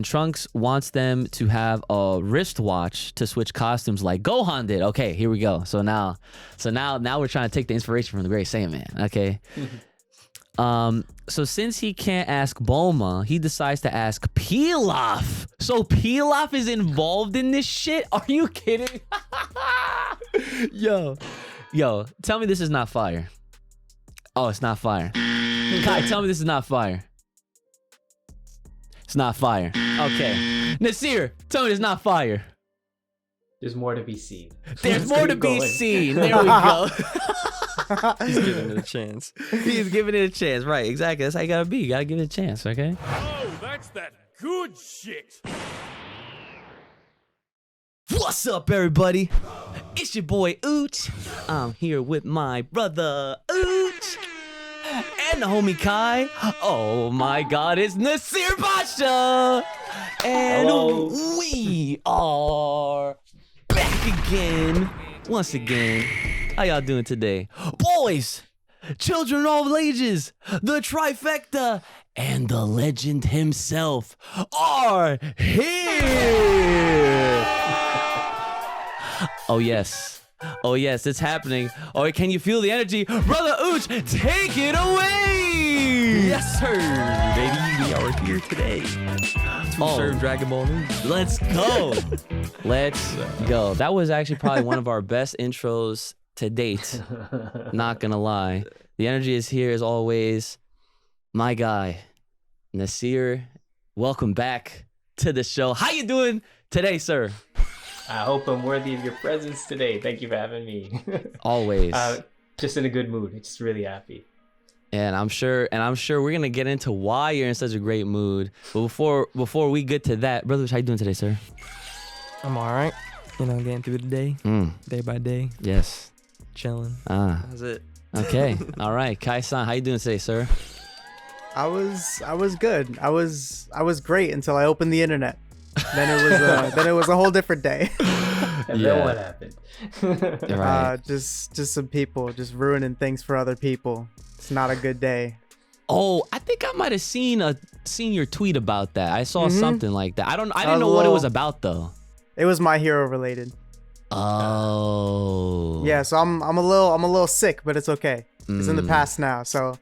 Trunks wants them to have a wristwatch to switch costumes like Gohan did. Okay, here we go. So now we're trying to take the inspiration from the Great Saiyaman. Okay. So since he can't ask Bulma, he decides to ask Pilaf. So Pilaf is involved in this shit? Are you kidding? Yo, tell me this is not fire. Oh, it's not fire. Kai, tell me this is not fire. It's not fire. Okay. Nasir, tell me it's not fire. There's more to be seen. There's more to be seen. There we go. He's giving it a chance. He's giving it a chance. Right, exactly. That's how you gotta be. You gotta give it a chance, okay? Oh, that's that good shit. What's up, everybody? It's your boy Ooch. I'm here with my brother Ooch. And the homie Kai. Oh my god, it's Naseer Pasha. And Hello. we are back again. Once again. How y'all doing today? Boys, children of all ages, the trifecta, and the legend himself are here. Oh yes, it's happening. Oh, can you feel the energy? Brother Ooch, take it away. Yes, sir, baby. We are here today to serve Dragon Ball news. Let's go. Let's go. That was actually probably one of our best intros to date. Not gonna lie. The energy is here as always. My guy, Nasir, welcome back to the show. How you doing today, sir? I hope I'm worthy of your presence today. Thank you for having me. Always. Just in a good mood. Just really happy. And I'm sure we're gonna get into why you're in such a great mood. But before we get to that, brother, how you doing today, sir? I'm all right. You know, getting through the day, day by day. Yes. Chilling. That's it. Okay. All right. Kai-san, how you doing today, sir? I was good. I was great until I opened the internet. Then it was a whole different day. And then what happened? Right. Just some people just ruining things for other people. It's not a good day. Oh, I think I might have seen your tweet about that. I saw something like that. I didn't know what it was about though. It was My Hero related. Oh. Yeah, so I'm a little sick, but it's okay. It's in the past now, so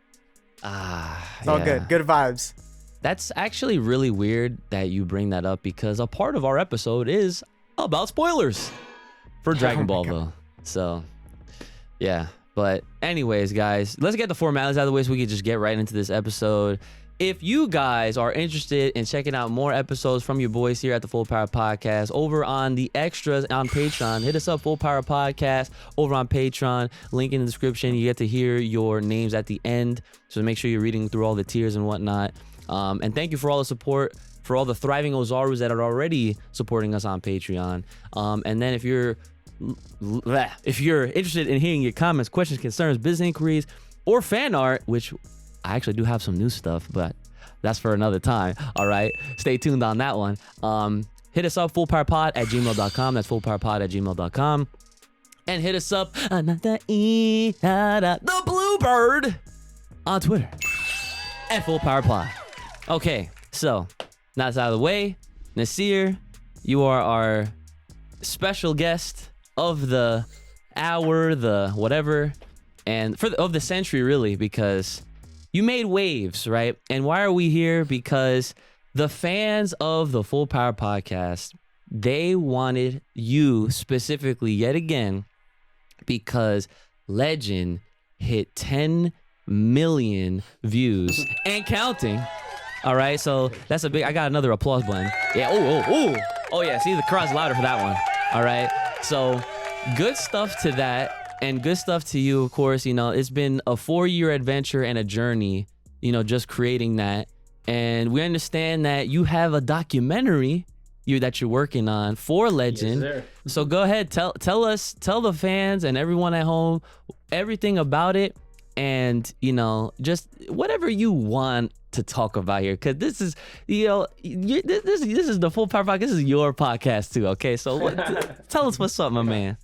it's all good. Good vibes. That's actually really weird that you bring that up because a part of our episode is about spoilers for Dragon Ball though. So, yeah. But anyways, guys, let's get the formalities out of the way so we can just get right into this episode. If you guys are interested in checking out more episodes from your boys here at the Full Power Podcast over on the extras on Patreon, hit us up, Full Power Podcast over on Patreon. Link in the description. You get to hear your names at the end. So make sure you're reading through all the tiers and whatnot. And thank you for all the support, for all the thriving Ozarus that are already supporting us on Patreon. And then if you're interested in hearing your comments, questions, concerns, business inquiries, or fan art, which I actually do have some new stuff, but that's for another time. All right. Stay tuned on that one. Hit us up, fullpowerpod@gmail.com. That's fullpowerpod@gmail.com. And hit us up, the Bluebird on Twitter @fullpowerpod. Okay. So now that's out of the way. Nasir, you are our special guest of the hour, the whatever, and of the century, really, because you made waves, right? And why are we here? Because the fans of the Full Power Podcast, they wanted you specifically yet again because Legend hit 10 million views and counting. All right, so that's a big, I got another applause button. Yeah, oh yeah, see, the crowd's louder for that one. All right, so good stuff to that. And good stuff to you, of course. You know, it's been a 4-year adventure and a journey, you know, just creating that. And we understand that you have a documentary that you're working on for Legend. Yes, sir. So go ahead, tell the fans and everyone at home everything about it. And, you know, just whatever you want to talk about here. Because this is, you know, this is the Full Power Podcast. This is your podcast too, okay? So tell us what's up, my man.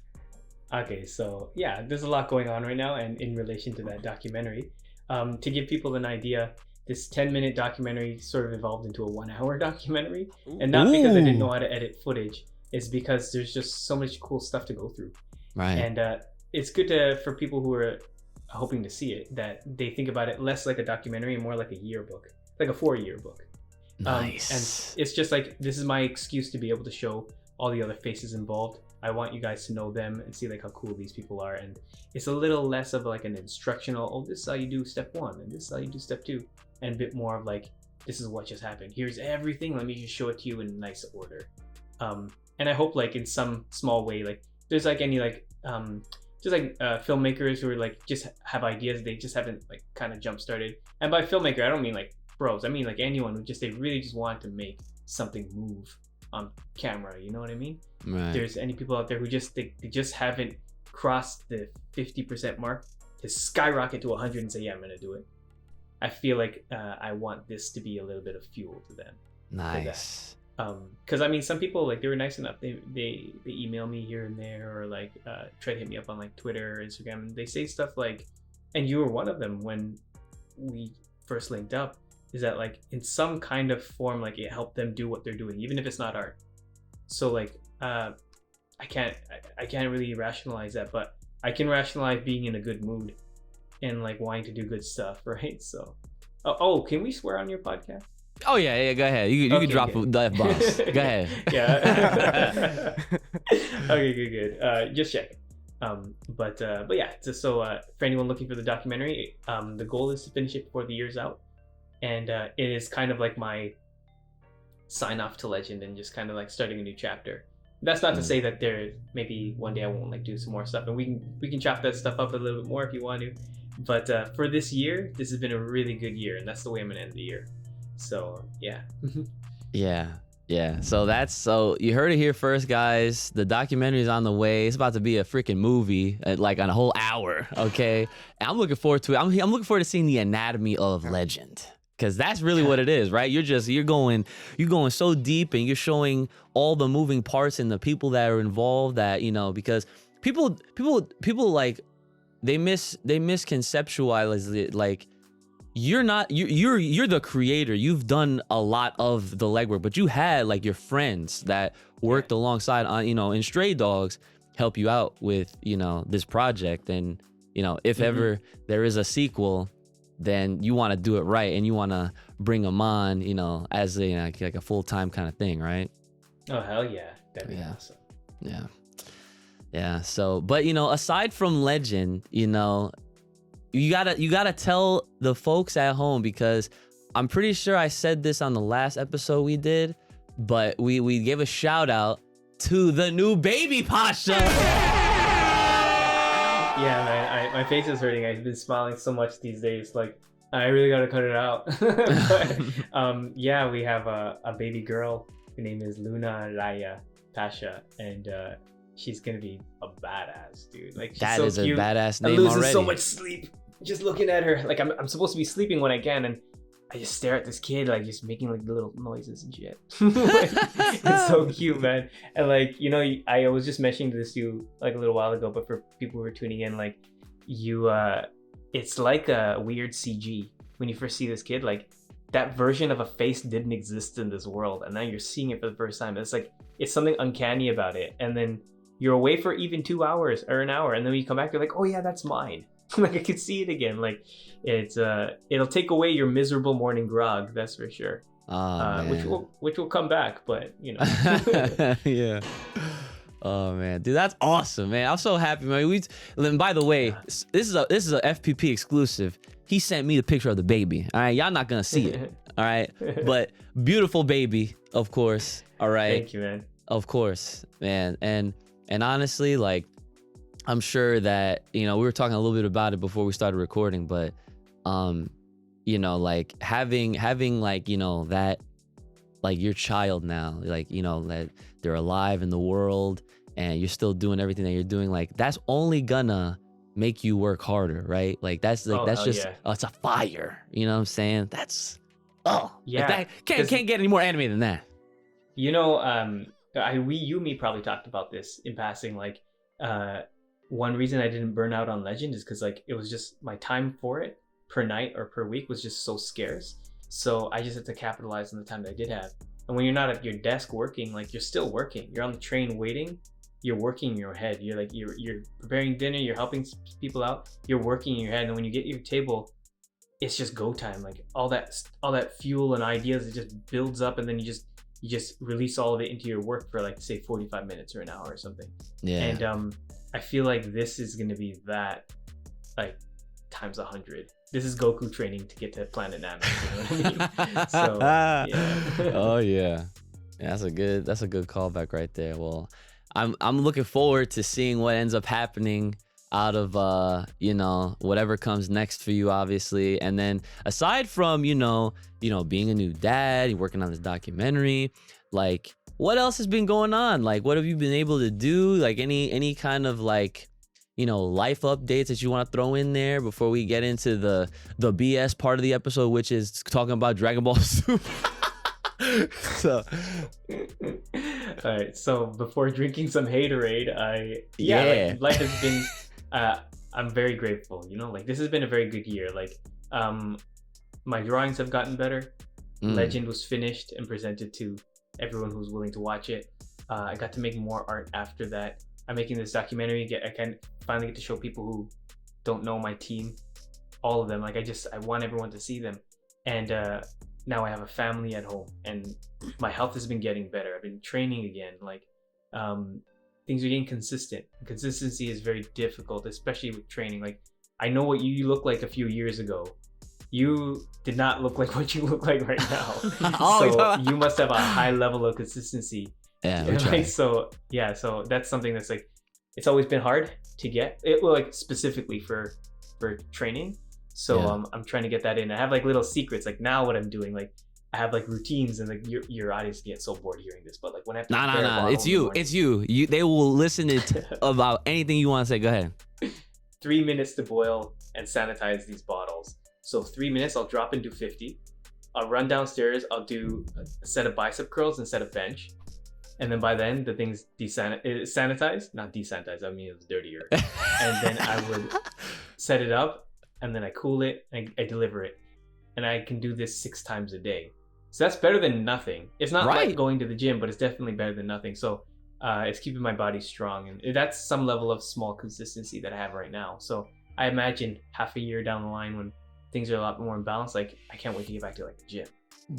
Okay, so yeah, there's a lot going on right now, and in relation to that documentary, to give people an idea, this 10-minute documentary sort of evolved into a 1-hour documentary, and not because I didn't know how to edit footage. It's because there's just so much cool stuff to go through. Right. And it's good for people who are hoping to see it, that they think about it less like a documentary and more like a yearbook, like a 4-year book. Nice. And it's just like, this is my excuse to be able to show all the other faces involved. I want you guys to know them and see like how cool these people are. And it's a little less of like an instructional, oh, this is how you do step 1 and this is how you do step 2, and a bit more of like, this is what just happened. Here's everything. Let me just show it to you in nice order. And I hope like in some small way, like there's like any like just like filmmakers who are like just have ideas, they just haven't like kind of jump started. And by filmmaker, I don't mean like pros. I mean like anyone who they really just want to make something move on camera. You know what I mean? Right. There's any people out there who just they just haven't crossed the 50% mark to skyrocket to 100 and say, yeah, I'm gonna do it. I feel like I want this to be a little bit of fuel to them. Nice. Because I mean, some people like they were nice enough. They email me here and there, or like try to hit me up on like Twitter or Instagram, and they say stuff like, and you were one of them when we first linked up, is that like in some kind of form, like it helped them do what they're doing, even if it's not art. So like I can't really rationalize that, but I can rationalize being in a good mood and like wanting to do good stuff, right? So can we swear on your podcast? Oh yeah, go ahead. You can drop the F-bombs. Go ahead. Yeah. Okay, good. Just checking. But yeah. So for anyone looking for the documentary, the goal is to finish it before the year's out, and it is kind of like my sign off to Legend and just kind of like starting a new chapter. That's not to say that there maybe one day I won't like do some more stuff, and we can chop that stuff up a little bit more if you want to. But for this year, this has been a really good year, and that's the way I'm gonna end the year. So yeah. Yeah. So you heard it here first, guys. The documentary is on the way. It's about to be a freaking movie, like on a whole hour. Okay, and I'm looking forward to it. I'm looking forward to seeing the anatomy of Legend, because that's really what it is, right? You're going so deep, and you're showing all the moving parts and the people that are involved. That, you know, because people like they misconceptualize it, like. You're the creator. You've done a lot of the legwork, but you had like your friends that worked alongside on, you know, in Stray Dogs help you out with, you know, this project. And, you know, if ever there is a sequel, then you want to do it right, and you want to bring them on, you know, as a, like a full-time kind of thing, right? Oh, hell yeah. That'd be awesome. Yeah. So, but, you know, aside from Legend, you know, you gotta tell the folks at home, because I'm pretty sure I said this on the last episode we did, but we gave a shout out to the new baby Pasha. Yeah, man, my face is hurting. I've been smiling so much these days. Like, I really gotta cut it out. But, yeah, we have a baby girl. Her name is Luna Laya Pasha, and she's gonna be a badass, dude. Like, she's that so is cute. a badass I'm name losing already. so much sleep just looking at her. Like, I'm supposed to be sleeping when I can, and I just stare at this kid, like, just making like little noises and shit. Like, it's so cute, man. And like, you know, I was just mentioning this to you like a little while ago, but for people who are tuning in, like, it's like a weird CG when you first see this kid. Like, that version of a face didn't exist in this world, and now you're seeing it for the first time. It's like, it's something uncanny about it. And then you're away for even 2 hours or an hour, and then when you come back, you're like, oh yeah, that's mine. Like, I can see it again. Like, it'll take away your miserable morning grog, that's for sure. Which will come back, but you know. Yeah. Oh man, dude, that's awesome, man. I'm so happy, man. And by the way, this is a FPP exclusive. He sent me the picture of the baby. All right, y'all not gonna see it. All right, but beautiful baby, of course. All right. Thank you, man. Of course, man. And honestly, like, I'm sure that, you know, we were talking a little bit about it before we started recording, but you know, like having like, you know, that, like, your child now, like, you know, that they're alive in the world and you're still doing everything that you're doing, like, that's only gonna make you work harder, right? Like, that's like, it's a fire, you know what I'm saying? That's yeah, like, that can't get any more anime than that. You know, you and me probably talked about this in passing. Like, one reason I didn't burn out on Legend is because, like, it was just my time for it per night or per week was just so scarce. So I just had to capitalize on the time that I did have. And when you're not at your desk working, like you're still working. You're on the train waiting. You're working in your head. You're like you're preparing dinner. You're helping people out. You're working in your head. And when you get your table, it's just go time. Like all that fuel and ideas, it just builds up, and then you just release all of it into your work for like say 45 minutes or an hour or something. Yeah. And I feel like this is gonna be that like times 100. This is Goku training to get to Planet Namek. You know what I mean? So yeah. Oh yeah. That's a good callback right there. Well, I'm looking forward to seeing what ends up happening out of whatever comes next for you, obviously. And then aside from being a new dad, you're working on this documentary, like what else has been going on? Like what have you been able to do? Like any kind of like life updates that you want to throw in there before we get into the BS part of the episode, which is talking about Dragon Ball Super. So all right, so before drinking some haterade, like, life has been I'm very grateful, like this has been a very good year. Like my drawings have gotten better. Legend was finished and presented to everyone who's willing to watch it. I got to make more art after that. I'm making this documentary. I can finally get to show people who don't know my team, all of them. Like I want everyone to see them. And now I have a family at home, and my health has been getting better. I've been training again. Like things are getting consistent. Consistency is very difficult, especially with training. Like I know what you look like a few years ago. You did not look like what you look like right now. So you must have a high level of consistency. Yeah, like, so that's something that's like, it's always been hard to get it, like specifically for training. So I'm trying to get that in. I have like little secrets. Like now what I'm doing, like I have like routines, and like your audience get so bored hearing this, but like when I have to nah, it's you. They will listen to about anything you want to say. Go ahead. 3 minutes to boil and sanitize these bottles. So 3 minutes, I'll drop into 50. I'll run downstairs. I'll do a set of bicep curls instead of bench. And then by then, the thing's sanitized. Not desanitized, I mean it's dirtier. And then I would set it up, and then I cool it, and I deliver it. And I can do this 6 times a day. So that's better than nothing. It's not like going to the gym, but it's definitely better than nothing. So it's keeping my body strong. And that's some level of small consistency that I have right now. So I imagine half a year down the line when things are a lot more in balance, like I can't wait to get back to like the gym.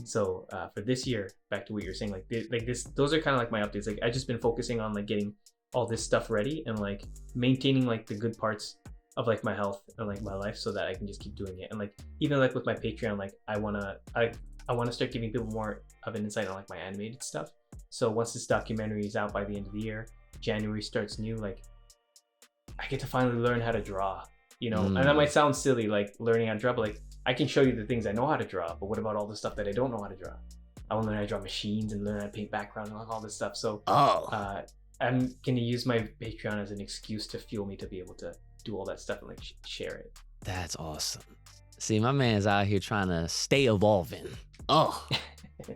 So for this year, back to what you're saying, like this, those are kind of like my updates. Like I just been focusing on like getting all this stuff ready and like maintaining like the good parts of like my health and like my life, so that I can just keep doing it. And like even like with my Patreon, like I wanna start giving people more of an insight on like my animated stuff. So once this documentary is out by the end of the year, January starts new, like I get to finally learn how to draw. And that might sound silly, like learning how to draw, but like I can show you the things I know how to draw, but what about all the stuff that I don't know how to draw? I want to learn how to draw machines and learn how to paint background and like all this stuff. So I'm gonna use my Patreon as an excuse to fuel me to be able to do all that stuff and like share it. That's awesome. See, my man's out here trying to stay evolving. Oh,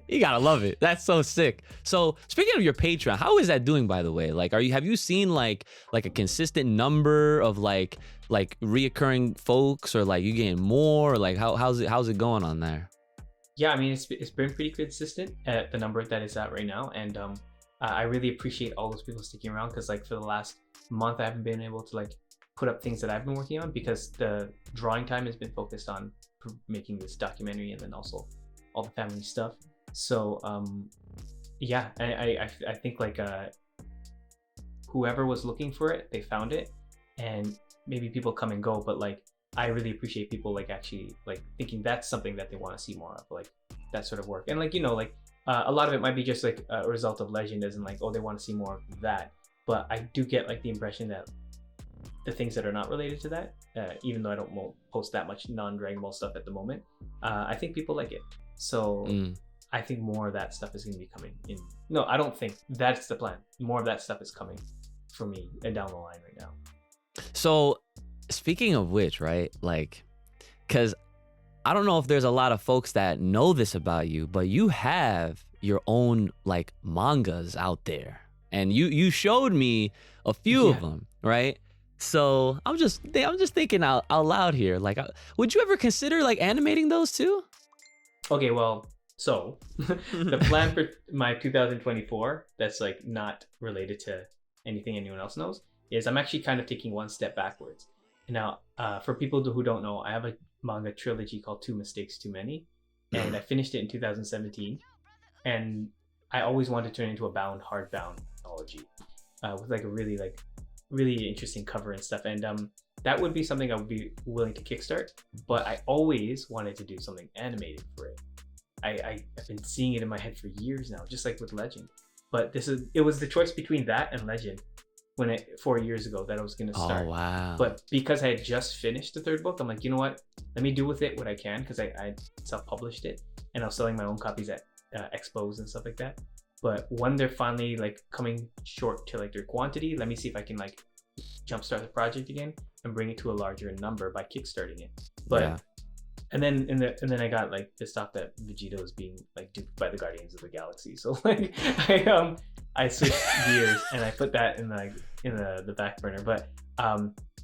you gotta love it. That's so sick. So speaking of your Patreon, how is that doing, by the way? Like, have you seen like a consistent number of like reoccurring folks, or like you getting more, or like how's it going on there? Yeah, I mean it's been pretty consistent at the number that it's at right now, and I really appreciate all those people sticking around, because like for the last month I haven't been able to like put up things that I've been working on, because the drawing time has been focused on making this documentary and then also all the family stuff. So yeah, I think like whoever was looking for it, they found it. And maybe people come and go, but like I really appreciate people like actually like thinking that's something that they want to see more of, like that sort of work. And like like a lot of it might be just like a result of Legend, as in like, oh, they want to see more of that. But I do get like the impression that the things that are not related to that, even though I don't post that much non-Dragon Ball stuff at the moment, I think people like it. So I think more of that stuff is going to be coming in. No, I don't think that's the plan. More of that stuff is coming for me and down the line right now. So speaking of which, right, like, because I don't know if there's a lot of folks that know this about you, but you have your own like mangas out there, and you showed me a few of them, right? So I'm just thinking out loud here, like, would you ever consider like animating those too? Okay, well, so the plan for my 2024 that's like not related to anything anyone else knows is I'm actually kind of taking one step backwards. Now, for people who don't know, I have a manga trilogy called Two Mistakes Too Many, and I finished it in 2017, and I always wanted to turn it into a hardbound anthology with like a really interesting cover and stuff, and that would be something I would be willing to kickstart, but I always wanted to do something animated for it. I've been seeing it in my head for years now, just like with Legend. But it was the choice between that and Legend 4 years ago that I was gonna start. Oh wow. But because I had just finished the third book, I'm like, you know what? Let me do with it what I can, because I self-published it and I was selling my own copies at expos and stuff like that. But when they're finally like coming short to like their quantity, let me see if I can like jumpstart the project again and bring it to a larger number by kickstarting it. But Yeah. and then I got like pissed off that Vegeta was being like duped by the Guardians of the Galaxy. So like I switched gears and I put that in the back burner. But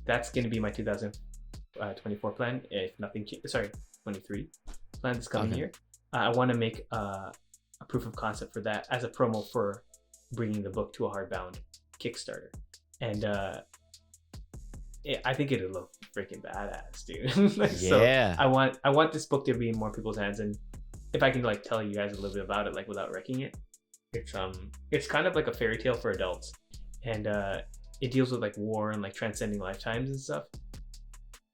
that's gonna be my 2024 plan. If nothing, 23 plan this coming year. I want to make a proof of concept for that as a promo for bringing the book to a hardbound Kickstarter, and I think it'll look freaking badass, dude. Like, Yeah. So I want this book to be in more people's hands, and if I can like tell you guys a little bit about it, like without wrecking it, it's kind of like a fairy tale for adults, and it deals with like war and like transcending lifetimes and stuff.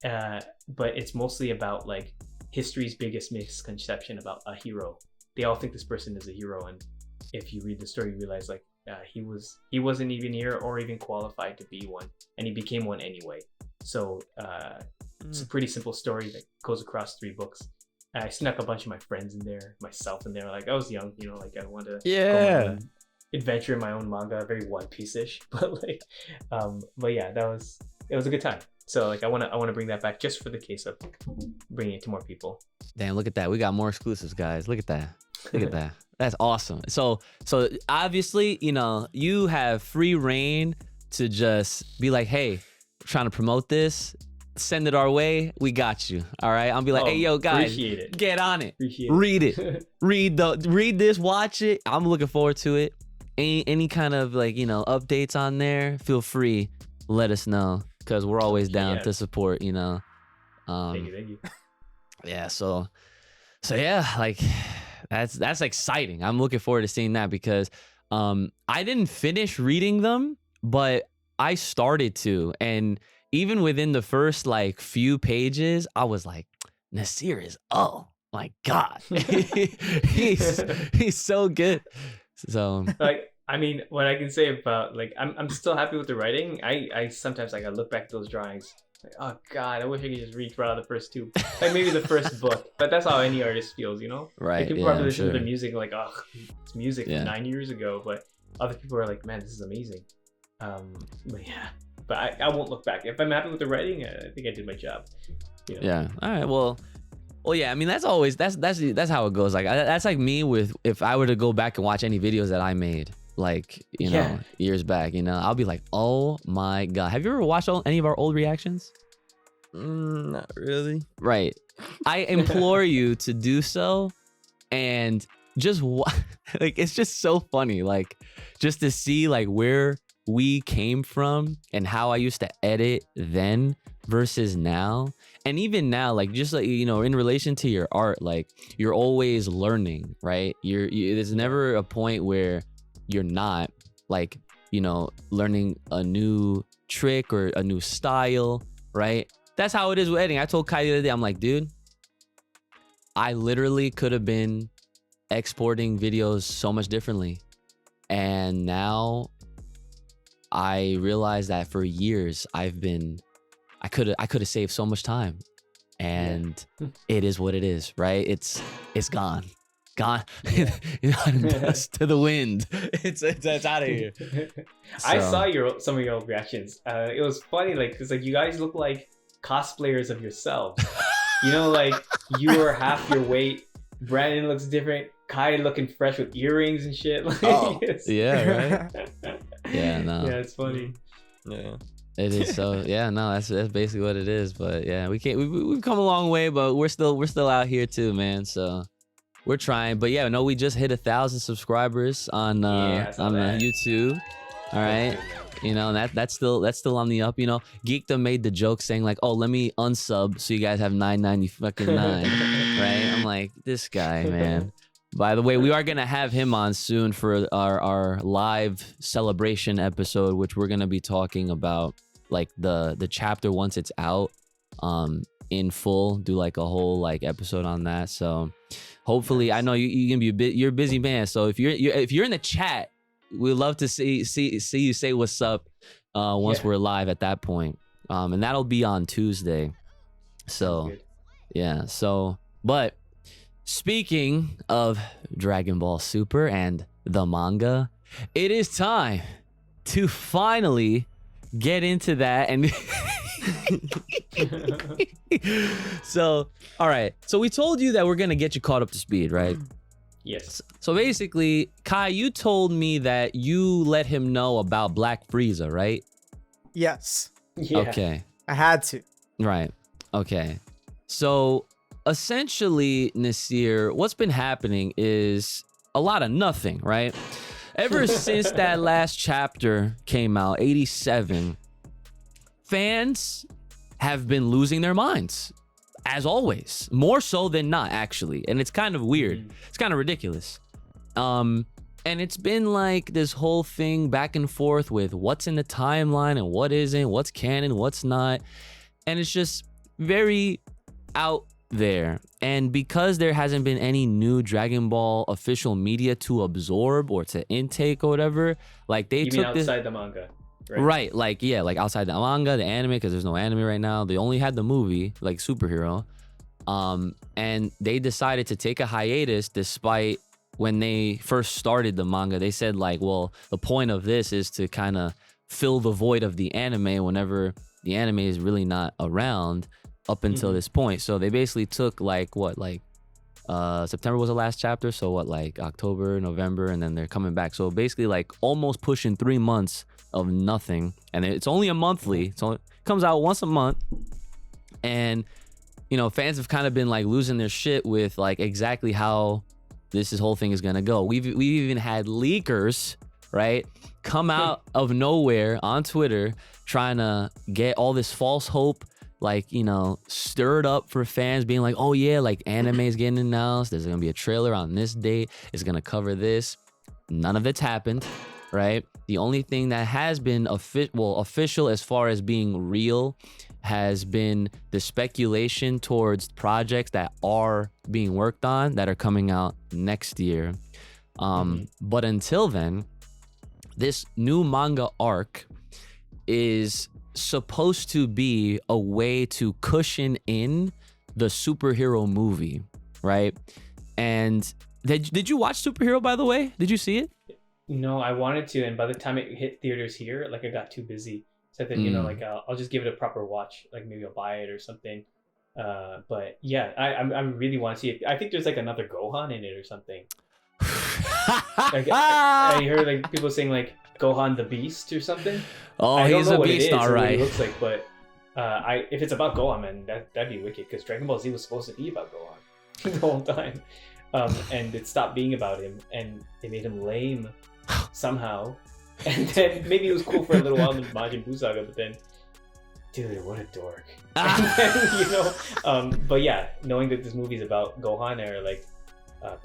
But it's mostly about like history's biggest misconception about a hero. They all think this person is a hero, and if you read the story, you realize like he wasn't even here or even qualified to be one, and he became one anyway. So it's a pretty simple story that goes across 3 books. I snuck a bunch of my friends in there, myself in there. Like I was young, like I wanted to go on an adventure in my own manga, very One Piece-ish, but like, but yeah, it was a good time. So like I want to bring that back just for the case of bringing it to more people. Damn, look at that. We got more exclusives, guys. Look at that. Look at that. That's awesome. So obviously, you have free reign to just be like, hey, we're trying to promote this. Send it our way. We got you. All right. I'll be like, hey, yo, guys, get on it. Read it. Read this. Watch it. I'm looking forward to it. Any kind of like, updates on there, feel free. Let us know, because we're always down to support, Thank you. Yeah. So yeah, like that's exciting. I'm looking forward to seeing that, because I didn't finish reading them, but I started to, and even within the first like few pages, I was like, Nasir is, oh my God, he's so good. So like, I mean, what I can say about like, I'm still happy with the writing. I sometimes like I look back at those drawings, like, oh God, I wish I could just read for out the first 2, like maybe the first book. But that's how any artist feels, Right. Like, people yeah, probably listen sure. to the music like, oh, it's music from 9 years ago. But other people are like, man, this is amazing. But yeah. But I won't look back. If I'm happy with the writing, I think I did my job. Yeah. All right. Well, yeah. I mean, that's always that's how it goes. Like that's like me with, if I were to go back and watch any videos that I made, like years back, I'll be like, oh my God. Have you ever watched any of our old reactions? Not really. Right. I implore you to do so, and just like, it's just so funny, like just to see like where we came from and how I used to edit then versus now. And even now, like, just like, in relation to your art, like, you're always learning, right? There's never a point where you're not, like, learning a new trick or a new style, right? That's how it is with editing. I told Kai the other day, I'm like, dude, I literally could have been exporting videos so much differently. And now I realized that for years I could have saved so much time, and it is what it is, right? It's gone dust to the wind. It's out of here. I saw some of your old reactions. It was funny, like, because like you guys look like cosplayers of yourselves. Like you are half your weight. Brandon looks different. Kai looking fresh with earrings and shit. Like, yeah, right. Yeah, no. Yeah, it's funny. Yeah. It is. So yeah, no, that's basically what it is. But yeah, we've come a long way, but we're still out here too, man. So we're trying. But yeah, no, we just hit 1,000 subscribers on I saw that. YouTube. All right. You know, that's still on the up. You know, Geekdom made the joke saying like, "Oh, let me unsub so you guys have 9.99." Right? I'm like, this guy, man. By the way, we are gonna have him on soon for our live celebration episode, which we're gonna be talking about like the chapter once it's out, in full. Do like a whole like episode on that. So hopefully, I know you can be you're a busy man. So if you're in the chat, we'd love to see you say what's up once we're live at that point. And that'll be on Tuesday. So yeah. So but speaking of Dragon Ball Super and the manga, it is time to finally get into that. And so all right. So we told you that we're gonna get you caught up to speed, right? Yes. So basically, Kai, you told me that you let him know about Black Frieza, right? Yes, Yeah. Okay. I had to. Right. Okay. So essentially, Nasir, what's been happening is a lot of nothing, right? Ever since that last chapter came out, 87, fans have been losing their minds. As always, more so than not, actually. And it's kind of weird. It's kind of ridiculous. And it's been like this whole thing back and forth with what's in the timeline and what isn't, what's canon, what's not. And it's just very out there. And because there hasn't been any new Dragon Ball official media to absorb or to intake or whatever, like they You took mean this outside the manga? right, like yeah, like outside the manga, the anime, because there's no anime right now. They only had the movie, like superhero, and they decided to take a hiatus despite when they first started the manga. They said like, well, the point of this is to kind of fill the void of the anime whenever the anime is really not around up until this point. So they basically took like what, like September was the last chapter, so what, like October, November, and then they're coming back. So basically like almost pushing 3 months of nothing, and it's only a monthly. It comes out once a month, and you know, fans have kind of been like losing their shit with like exactly how this whole thing is gonna go. We've even had leakers, right, come out of nowhere on Twitter trying to get all this false hope, like, you know, stirred up for fans, being like, oh yeah, like anime is getting announced, there's gonna be a trailer on this date, it's gonna cover this. None of it's happened, right? The only thing that has been official as far as being real has been the speculation towards projects that are being worked on that are coming out next year. But until then, this new manga arc is supposed to be a way to cushion in the superhero movie, right? And did you watch Superhero, by the way? Did you see it? No, I wanted to, and by the time it hit theaters here, like I got too busy. So then, you know, like I'll just give it a proper watch. Like maybe I'll buy it or something. But yeah, I really want to see it. I think there's like another Gohan in it or something. Like, I heard like people saying like Gohan the Beast or something. Oh, I don't he's know a what beast, it is all or what right. it looks like, but if it's about Gohan, man, that'd be wicked, because Dragon Ball Z was supposed to be about Gohan the whole time, and it stopped being about him, and they made him lame somehow, and then maybe it was cool for a little while in the Majin Buu saga, but then, dude, what a dork. And then, you know, but yeah, knowing that this movie's about Gohan or like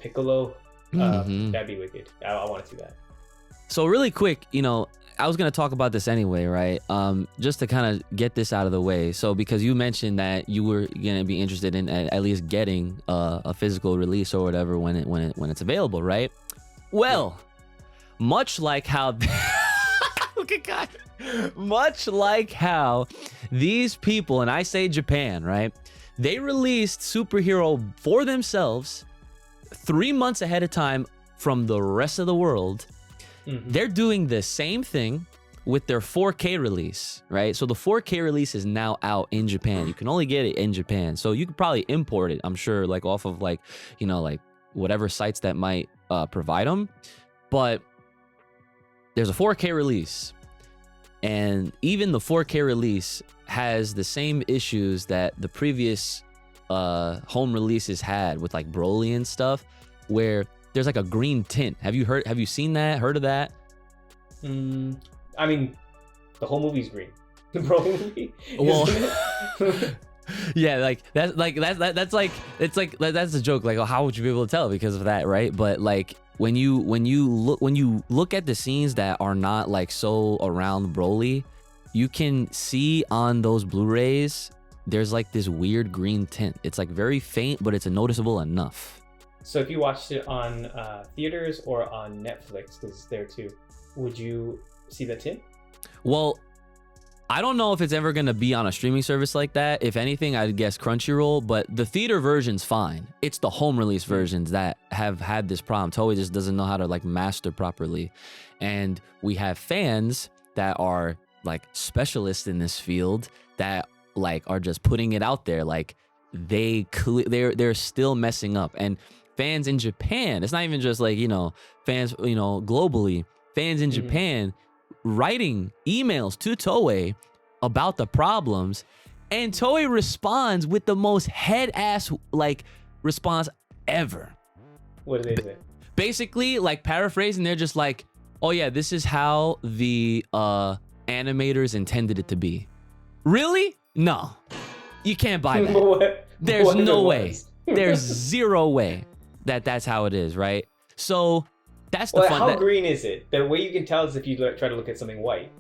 Piccolo, that'd be wicked. I want to see that. So really quick, you know, I was going to talk about this anyway, right? Just to kind of get this out of the way. So because you mentioned that you were going to be interested in at least getting a physical release or whatever when it's available, right? Well, much like how look at God. Much like how these people, and I say Japan, right? They released Superhero for themselves 3 months ahead of time from the rest of the world. They're doing the same thing with their 4K release, right? So the 4K release is now out in Japan. You can only get it in Japan. So you could probably import it, I'm sure, like off of like, you know, like whatever sites that might provide them. But there's a 4K release. And even the 4K release has the same issues that the previous home releases had with like Broly and stuff. where there's like a green tint. Have you seen that? Heard of that? I mean, the whole movie's green. The Broly movie. Well, yeah, like that's a joke. Like, how would you be able to tell because of that, right? But like when you look at the scenes that are not like so around Broly, you can see on those Blu-rays there's like this weird green tint. It's like very faint, but it's noticeable enough. So if you watched it on theaters or on Netflix, because it's there too, would you see the tint? Well, I don't know if it's ever going to be on a streaming service like that. If anything, I'd guess Crunchyroll, but the theater version's fine. It's the home release versions that have had this problem. Toei just doesn't know how to like master properly. And we have fans that are like specialists in this field that like are just putting it out there. Like they're still messing up. And fans in Japan, it's not even just like, fans, globally, fans in Japan writing emails to Toei about the problems, and Toei responds with the most head ass like response ever. What do they say? Basically, like paraphrasing, they're just like, "Oh yeah, this is how the animators intended it to be." Really? No, you can't buy that. There's no way. There's zero way that that's how it is, right? So that's the fun. How green is it? The way you can tell is if you try to look at something white.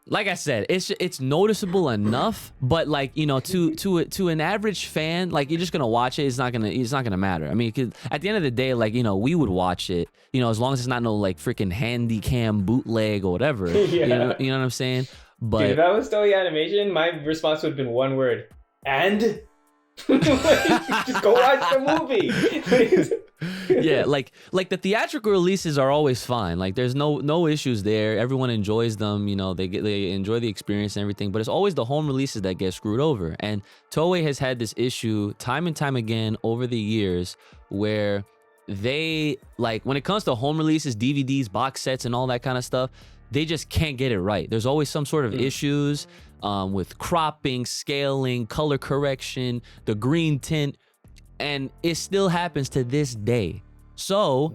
Like I said, it's noticeable enough, but like to an average fan, like you're just gonna watch it. It's not gonna matter. I mean, 'cause at the end of the day, like we would watch it, as long as it's not no like freaking handy cam bootleg or whatever. Yeah. You know what I'm saying? But dude, if that was Toei Animation, my response would have been one word: and. Just go watch the movie. Yeah, like the theatrical releases are always fine. Like there's no issues there. Everyone enjoys them. They enjoy the experience and everything. But it's always the home releases that get screwed over. And Toei has had this issue time and time again over the years, where they like when it comes to home releases, DVDs, box sets, and all that kind of stuff, they just can't get it right. There's always some sort of issues with cropping, scaling, color correction, the green tint. And it still happens to this day. So,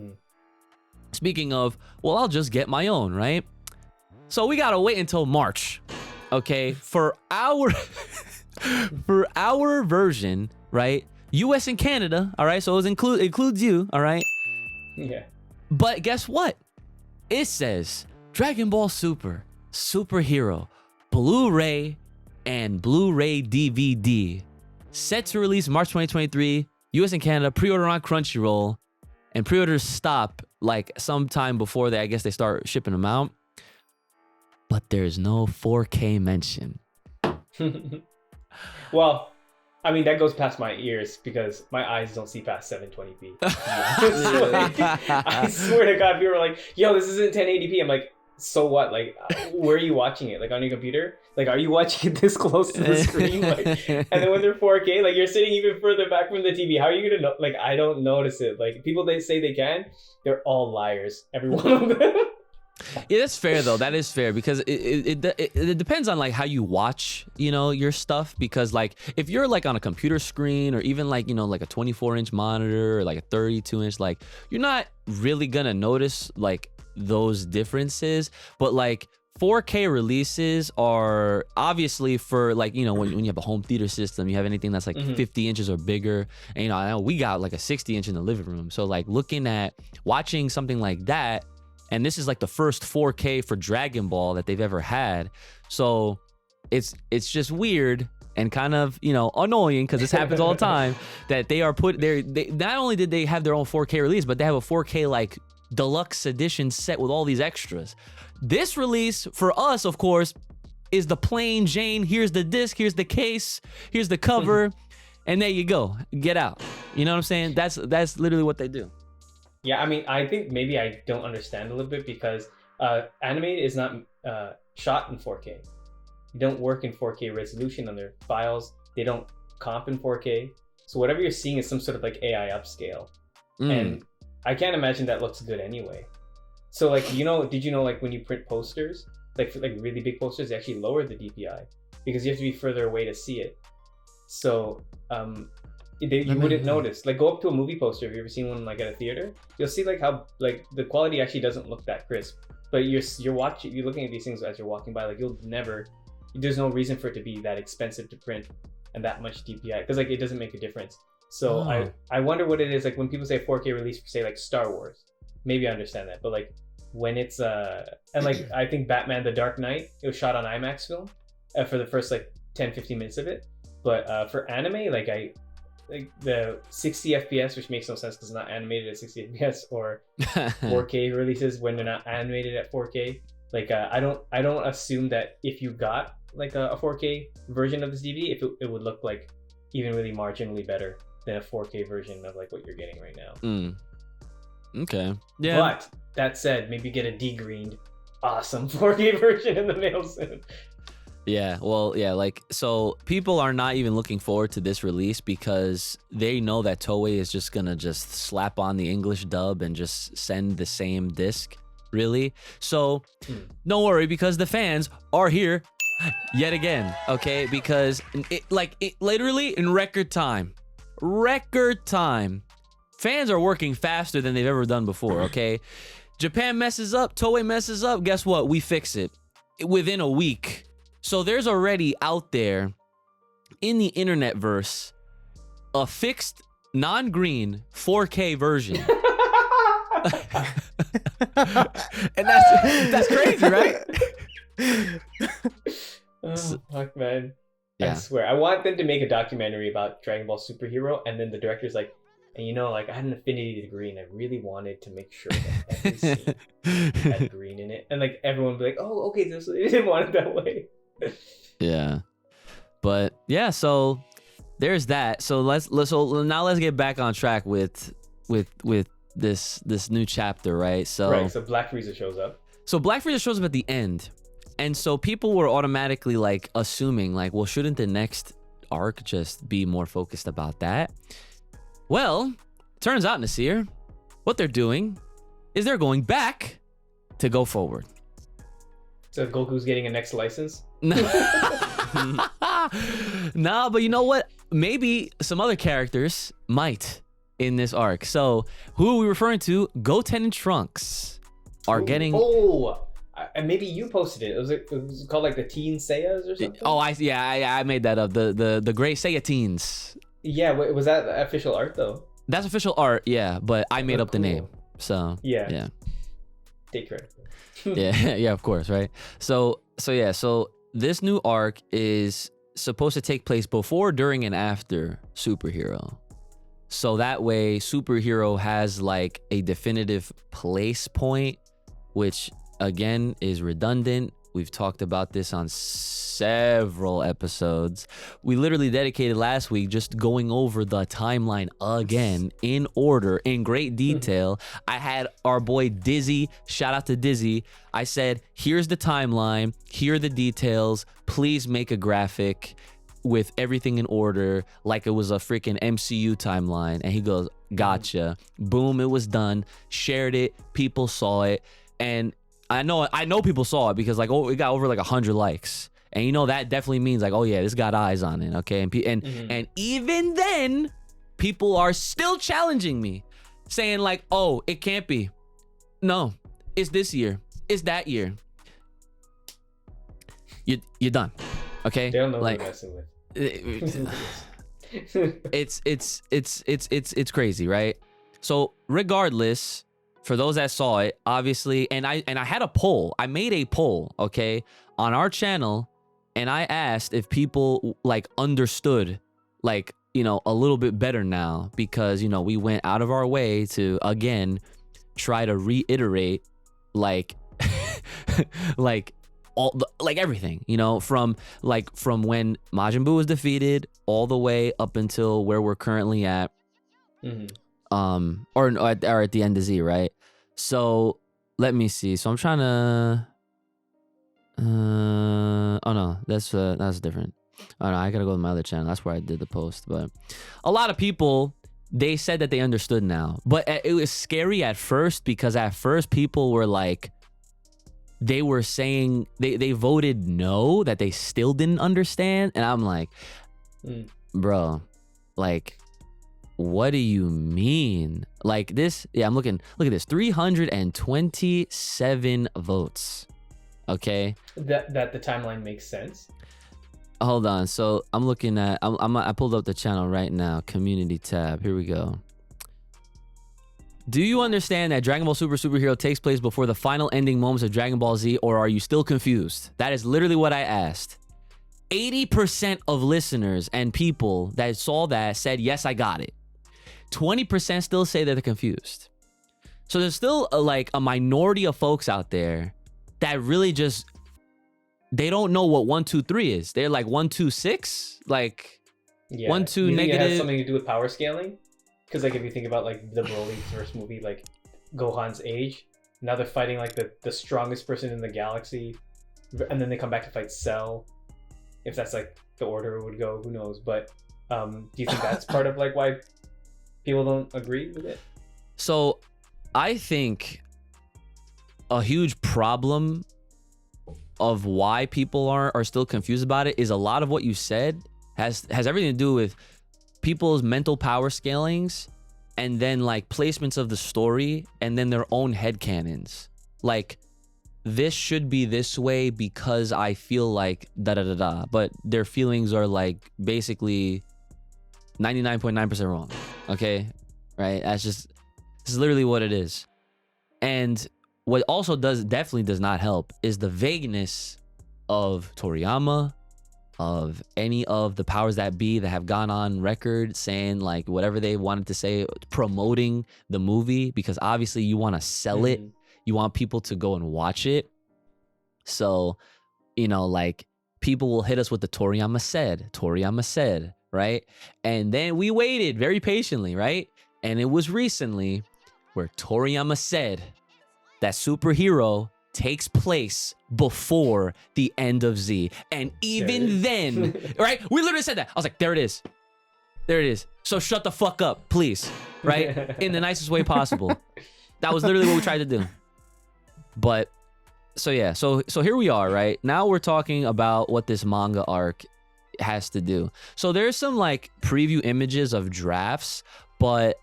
speaking of, well, I'll just get my own, right? So we gotta wait until March, okay, for our version, right? U.S. and Canada, all right. So it includes you, all right. Yeah. But guess what? It says Dragon Ball Super, Superhero, Blu-ray, and Blu-ray DVD. Set to release March 2023, US and Canada, pre-order on Crunchyroll, and pre-orders stop like sometime before I guess they start shipping them out. But there's no 4K mention. Well, I mean, that goes past my ears because my eyes don't see past 720p. I swear to God, people are like, yo, this isn't 1080p. I'm like, so what? Like, where are you watching it? Like on your computer? Like, are you watching it this close to the screen? Like, and then when they're 4K, like you're sitting even further back from the TV. How are you gonna know? Like, I don't notice it. Like people they say they can, they're all liars. Every one of them. Yeah, that's fair though. That is fair because it depends on like how you watch, your stuff. Because like if you're like on a computer screen or even like like a 24-inch monitor or like a 32-inch, like you're not really gonna notice like those differences. But like 4K releases are obviously for like when you have a home theater system, you have anything that's like 50 inches or bigger. And I know we got like a 60-inch in the living room. So like looking at watching something like that. And this is like the first 4K for Dragon Ball that they've ever had. So it's just weird and kind of, annoying because this happens all the time that they not only did they have their own 4K release, but they have a 4K like deluxe edition set with all these extras. This release for us, of course, is the plain Jane. Here's the disc, here's the case, here's the cover, and there you go. Get out. You know what I'm saying? That's literally what they do. Yeah, I mean, I think maybe I don't understand a little bit because anime is not shot in 4K. You don't work in 4K resolution on their files. They don't comp in 4K. So whatever you're seeing is some sort of like AI upscale. And I can't imagine that looks good anyway. So like, did you know like when you print posters, like really big posters, they actually lower the DPI because you have to be further away to see it. So you wouldn't notice. Like, go up to a movie poster. Have you ever seen one like at a theater? You'll see like how like the quality actually doesn't look that crisp. But you're looking at these things as you're walking by. Like, there's no reason for it to be that expensive to print and that much DPI, because like it doesn't make a difference. So I wonder what it is like when people say 4K release for say like Star Wars. Maybe I understand that, but like when it's and like I think Batman the Dark Knight, it was shot on IMAX film for the first like 10-15 minutes of it. But for anime, like the 60 FPS, which makes no sense because it's not animated at 60 FPS, or 4K releases when they're not animated at 4K. Like I don't assume that if you got like a 4K version of this DVD, if it would look like even really marginally better than a 4K version of like what you're getting right now. Okay. Yeah. But that said, maybe get a degreened, awesome 4K version in the mail soon. Yeah, well, yeah, like, so people are not even looking forward to this release because they know that Toei is just gonna just slap on the English dub and just send the same disc, really. So don't worry, because the fans are here yet again, okay? Because it literally in record time, fans are working faster than they've ever done before, okay? Japan messes up, Toei messes up, guess what? We fix it within a week. So there's already out there in the internet verse a fixed non-green 4K version. And that's crazy, right? Oh, fuck, man. Yeah. I swear. I want them to make a documentary about Dragon Ball Superhero, and then the director's like, and you know, like I had an affinity to green. I really wanted to make sure that every scene had green in it. And like everyone would be like, oh, okay, so they didn't want it that way. Yeah, but yeah, so there's that. So let's get back on track with this new chapter, right? So Black Frieza shows up. So Black Frieza shows up at the end, and so people were automatically like assuming like, well, shouldn't the next arc just be more focused about that? Well, turns out, Nasir, what they're doing is they're going back to go forward. So Goku's getting a next license? Nah, but you know what? Maybe some other characters might in this arc. So who are we referring to? Goten and Trunks are getting... And maybe you posted it. It was called like the Teen Saiyas or something? Oh, I made that up. The Gray Saiya Teens. Yeah, was that the official art though? That's official art, yeah, but I made up the name. So yeah. Take credit. yeah, of course, right? So this new arc is supposed to take place before, during, and after Superhero. So that way Superhero has like a definitive place point, which again is redundant. We've talked about this on several episodes. We literally dedicated last week just going over the timeline again in order, in great detail. I had our boy Dizzy, shout out to Dizzy. I said, here's the timeline, here are the details. Please make a graphic with everything in order like it was a freaking MCU timeline. And he goes, gotcha. Boom, it was done. Shared it. People saw it. And I know people saw it because like, it got over like 100 likes, and you know that definitely means like, oh yeah, this got eyes on it, okay? And even then, people are still challenging me, saying like, oh, it can't be. No, it's this year, it's that year. You're done, okay? They don't know like, what they're messing with. It's crazy, right? So regardless. For those that saw it, obviously, and I had a poll. I made a poll, okay, on our channel, and I asked if people like understood, like, you know, a little bit better now, because, you know, we went out of our way to again try to reiterate like like everything, you know, from when Majin Buu was defeated all the way up until where we're currently at. Or at the end of Z, right? So let me see. So I'm trying to oh no, that's different. Oh no, I gotta go to my other channel. That's where I did the post. But a lot of people, they said that they understood now, but it was scary at first, because at first people were like, they were saying they voted no, that they still didn't understand. And I'm like, bro, like, what do you mean? Like this? Yeah, I'm looking. Look at this. 327 votes. Okay. That the timeline makes sense. Hold on. So I'm looking at. I pulled up the channel right now. Community tab. Here we go. Do you understand that Dragon Ball Super Superhero takes place before the final ending moments of Dragon Ball Z, or are you still confused? That is literally what I asked. 80% of listeners and people that saw that said, yes, I got it. 20% still say that they're confused. So there's still a minority of folks out there that really just, they don't know what 1, 2, 3 is. They're like 1, 2, 6, like 1, 2 you think negative. it has something to do with power scaling? Because like if you think about like the Broly's first movie, like Gohan's age, now they're fighting like the strongest person in the galaxy, and then they come back to fight Cell. If that's like the order it would go, who knows? But do you think that's part of like why people don't agree with it? So I think a huge problem of why people are still confused about it is a lot of what you said has everything to do with people's mental power scalings and then like placements of the story and then their own headcanons. Like, this should be this way because I feel like da-da-da-da, but their feelings are like basically 99.9% wrong. Okay? Right? This is literally what it is. And what also definitely does not help is the vagueness of Toriyama, of any of the powers that be that have gone on record saying like whatever they wanted to say, promoting the movie, because obviously you want to sell it. You want people to go and watch it. So, like people will hit us with the Toriyama said, right? And then we waited very patiently, right? And it was recently where Toriyama said that superhero takes place before the end of Z. And even then, right? We literally said that. I was like, there it is. There it is. So shut the fuck up, please. Right? In the nicest way possible. That was literally what we tried to do. But so yeah, so here we are, right? Now we're talking about what this manga arc has to do. So there's some like preview images of drafts, but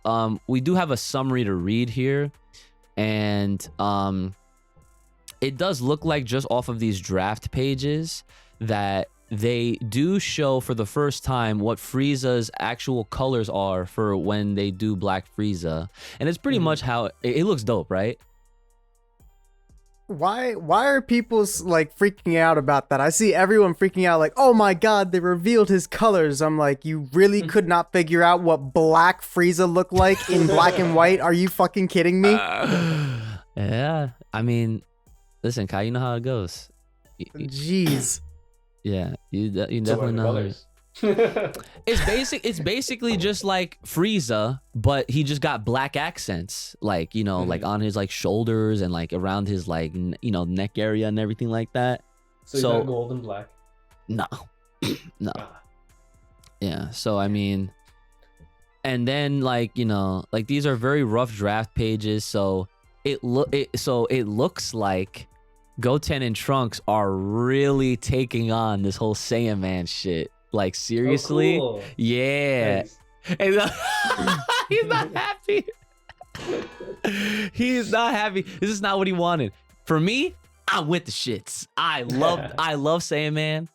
we do have a summary to read here. And it does look like just off of these draft pages that they do show for the first time what Frieza's actual colors are for when they do Black Frieza. And it's pretty much how it looks dope, right? Why are people like freaking out about that? I see everyone freaking out like, oh my god, they revealed his colors. I'm like, you really could not figure out what Black Frieza looked like in black and white? Are you fucking kidding me? Yeah, I mean, listen, Kai, you know how it goes. Jeez. Yeah, you definitely know. It's basically just like Frieza, but he just got black accents, like like on his like shoulders and like around his like neck area and everything like that. So he's not gold and black. No, no. Yeah. So I mean, and then like like these are very rough draft pages. So it looks like Goten and Trunks are really taking on this whole Saiyan Man shit. Like, seriously? Oh, cool. Yeah. Nice. And, he's not happy. He is not happy. This is not what he wanted. For me, I'm with the shits. I love Saiyan Man.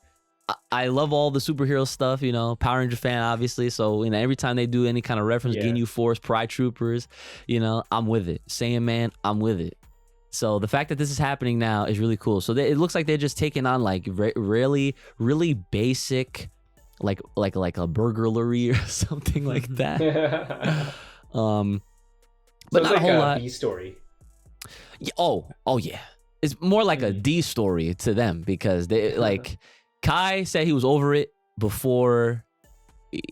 I love all the superhero stuff, Power Ranger fan, obviously. So, every time they do any kind of reference, Ginyu Force, Pride Troopers, I'm with it. Saiyan Man, I'm with it. So the fact that this is happening now is really cool. So it looks like they're just taking on like really, really basic, like a burglary or something like that. But so not like a whole lot. B story. Yeah, oh yeah. It's more like a D story to them because they like Kai said he was over it before,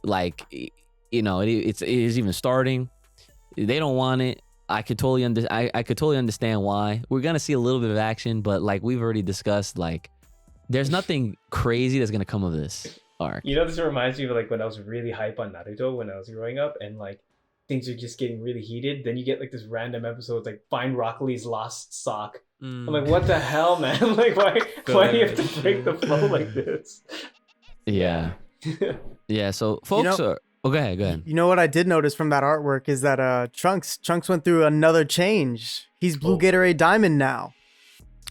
like it is even starting. They don't want it. I could totally understand why. We're gonna see a little bit of action, but like we've already discussed, like there's nothing crazy that's gonna come of this arc. This reminds me of like when I was really hype on Naruto when I was growing up, and like things are just getting really heated. Then you get like this random episode like find Rock Lee's lost sock. I'm like, what the hell, man? Like, why do you have to break the flow like this? Yeah. Yeah. So folks Oh, go ahead. Go ahead. You know what I did notice from that artwork is that Trunks went through another change. He's Blue Gatorade Diamond now.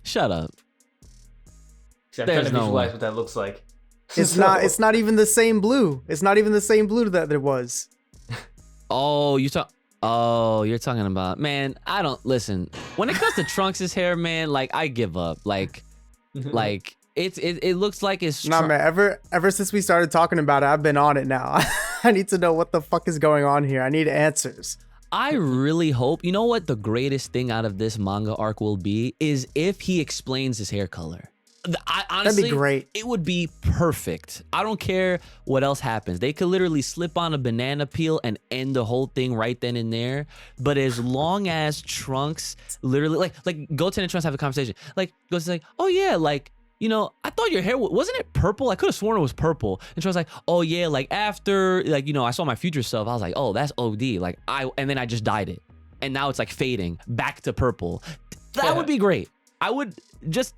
Shut up. See, I'm trying There's to no visualize way. what that looks like. It's not even the same blue. It's not even the same blue that there was. Oh, you're talking about, man. I don't listen. When it comes to Trunks' hair, man, like I give up. Like it looks like it's Nah, man. Ever since we started talking about it, I've been on it now. I need to know what the fuck is going on here. I need answers. I really hope, you know what the greatest thing out of this manga arc will be is if he explains his hair color. Honestly, That'd be great. It would be perfect. I don't care what else happens. They could literally slip on a banana peel and end the whole thing right then and there. But as long as Trunks literally like Goten and Trunks have a conversation. Like Goten's like, oh yeah, like, you know, I thought your hair wasn't it purple? I could have sworn it was purple. And Trunks like, oh yeah, like after like, you know, I saw my future self. I was like, oh, that's OD. Like and then I just dyed it. And now it's like fading back to purple. That would be great. I would just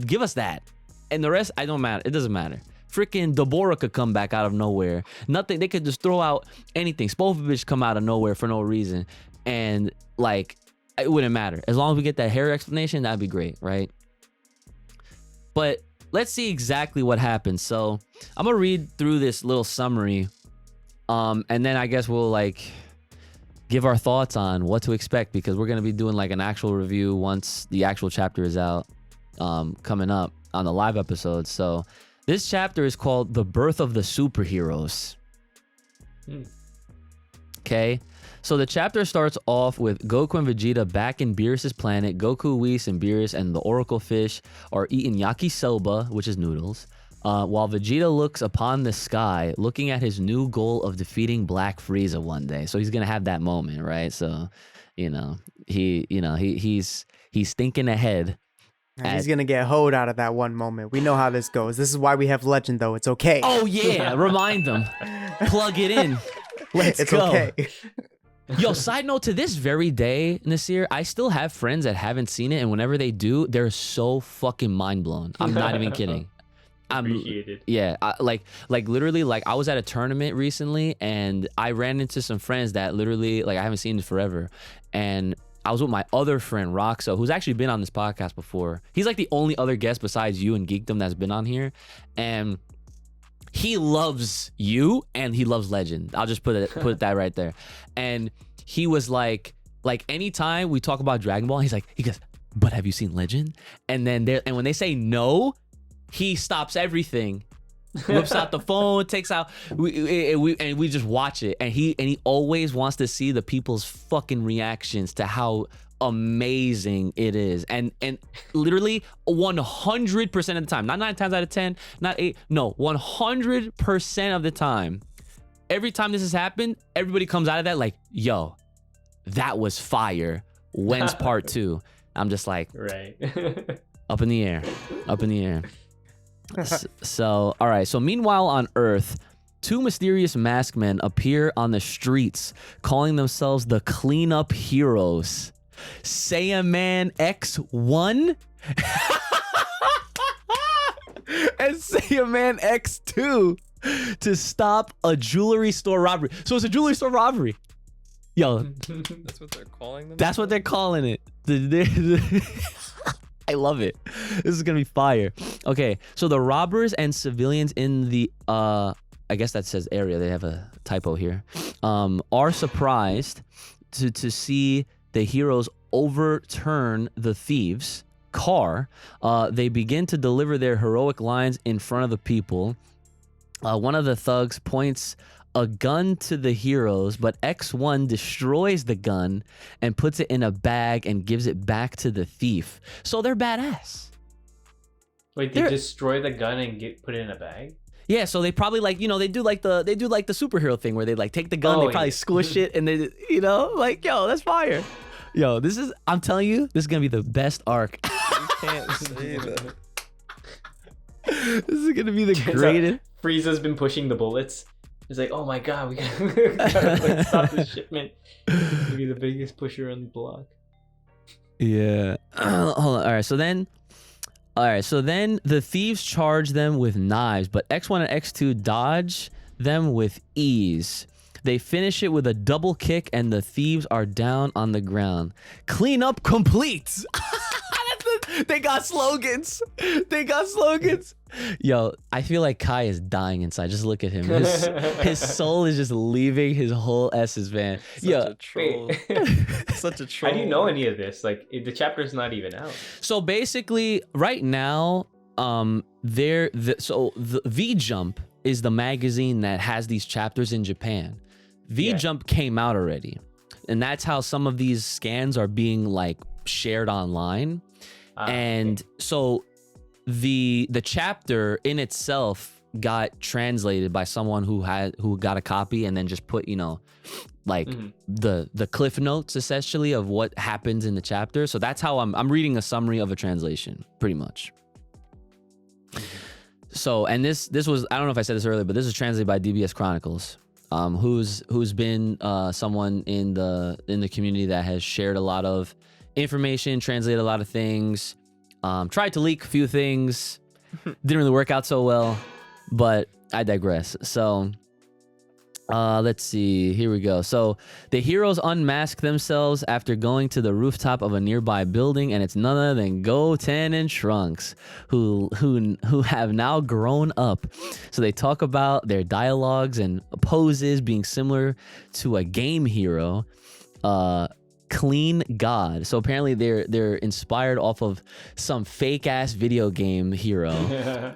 give us that. And the rest, I don't matter. It doesn't matter. Freaking Deborah could come back out of nowhere. Nothing. They could just throw out anything. Spopovich come out of nowhere for no reason. And like, it wouldn't matter. As long as we get that hair explanation, that'd be great, right? But let's see exactly what happens. So I'm gonna read through this little summary. And then I guess we'll like give our thoughts on what to expect, because we're going to be doing like an actual review once the actual chapter is out, coming up on the live episode. So this chapter is called The Birth of the Superheroes. Okay. So the chapter starts off with Goku and Vegeta back in Beerus' planet. Goku, Whis, and Beerus and the Oracle Fish are eating yakisoba, which is noodles, while Vegeta looks upon the sky, looking at his new goal of defeating Black Frieza one day. So he's gonna have that moment, right? So, he's thinking ahead. And he's gonna get hoed out of that one moment. We know how this goes. This is why we have Legend, though. It's okay. Oh yeah, remind them. Plug it in. Let's go. Okay. Yo, side note, to this very day, Nasir, I still have friends that haven't seen it, and whenever they do, they're so fucking mind blown. I'm not even kidding. Appreciated. Yeah, like literally, like I was at a tournament recently, and I ran into some friends that literally, like, I haven't seen in forever, and I was with my other friend Roxo, who's actually been on this podcast before. He's like the only other guest besides you and Geekdom that's been on here, and he loves you and he loves Legend. I'll just put it that right there. And he was like anytime we talk about Dragon Ball, he goes, but have you seen Legend? And then when they say no, he stops everything, whips out the phone, takes out we just watch it. And he always wants to see the people's fucking reactions to how amazing it is. And literally 100% of the time, not 9 times out of 10, not 8, no, 100% of the time, every time this has happened, everybody comes out of that like, yo, that was fire. When's part 2? I'm just like, right. up in the air. So, all right. So meanwhile on Earth, 2 mysterious masked men appear on the streets, calling themselves the Cleanup Heroes. Saiyaman X1 and Saiyaman X2 to stop a jewelry store robbery. So it's a jewelry store robbery. Yo, That's what they're calling them? that's what they're calling it. I love it. This is gonna be fire. Okay, so the robbers and civilians in the I guess that says area, they have a typo here, are surprised to see the heroes overturn the thieves' car. They begin to deliver their heroic lines in front of the people. One of the thugs points a gun to the heroes, but X1 destroys the gun and puts it in a bag and gives it back to the thief. So they're badass. Wait, they destroy the gun and put it in a bag? Yeah, so they probably like, they do like the superhero thing where they like take the gun, they probably squish it, and they, like, yo, that's fire. Yo, I'm telling you, this is gonna be the best arc. You can't say that. This is gonna be the greatest. Frieza's been pushing the bullets. It's like, oh my god, we gotta like, stop this shipment. He's gonna be the biggest pusher on the block. Yeah. Hold on. All right. So then the thieves charge them with knives, but X1 and X2 dodge them with ease. They finish it with a double kick, and the thieves are down on the ground. Cleanup complete. They got slogans. They got slogans. Yo, I feel like Kai is dying inside. Just look at him. His soul is just leaving his whole essence, man. Such a troll. Wait. Such a troll. How do you know any of this? Like, the chapter's not even out. So basically, right now, the V Jump is the magazine that has these chapters in Japan. V Jump came out already, and that's how some of these scans are being like shared online. And so the chapter in itself got translated by someone who got a copy and then just put, you know, like the cliff notes essentially of what happens in the chapter. So that's how I'm reading a summary of a translation, pretty much. So, and this was, I don't know if I said this earlier, but this is translated by DBS Chronicles, who's been someone in the community that has shared a lot of information, translated a lot of things, tried to leak a few things, didn't really work out so well, but I digress. So let's see, here we go. So the heroes unmask themselves after going to the rooftop of a nearby building, and it's none other than Goten and Trunks, who have now grown up. So they talk about their dialogues and poses being similar to a game hero, Clean God. So apparently they're inspired off of some fake ass video game hero,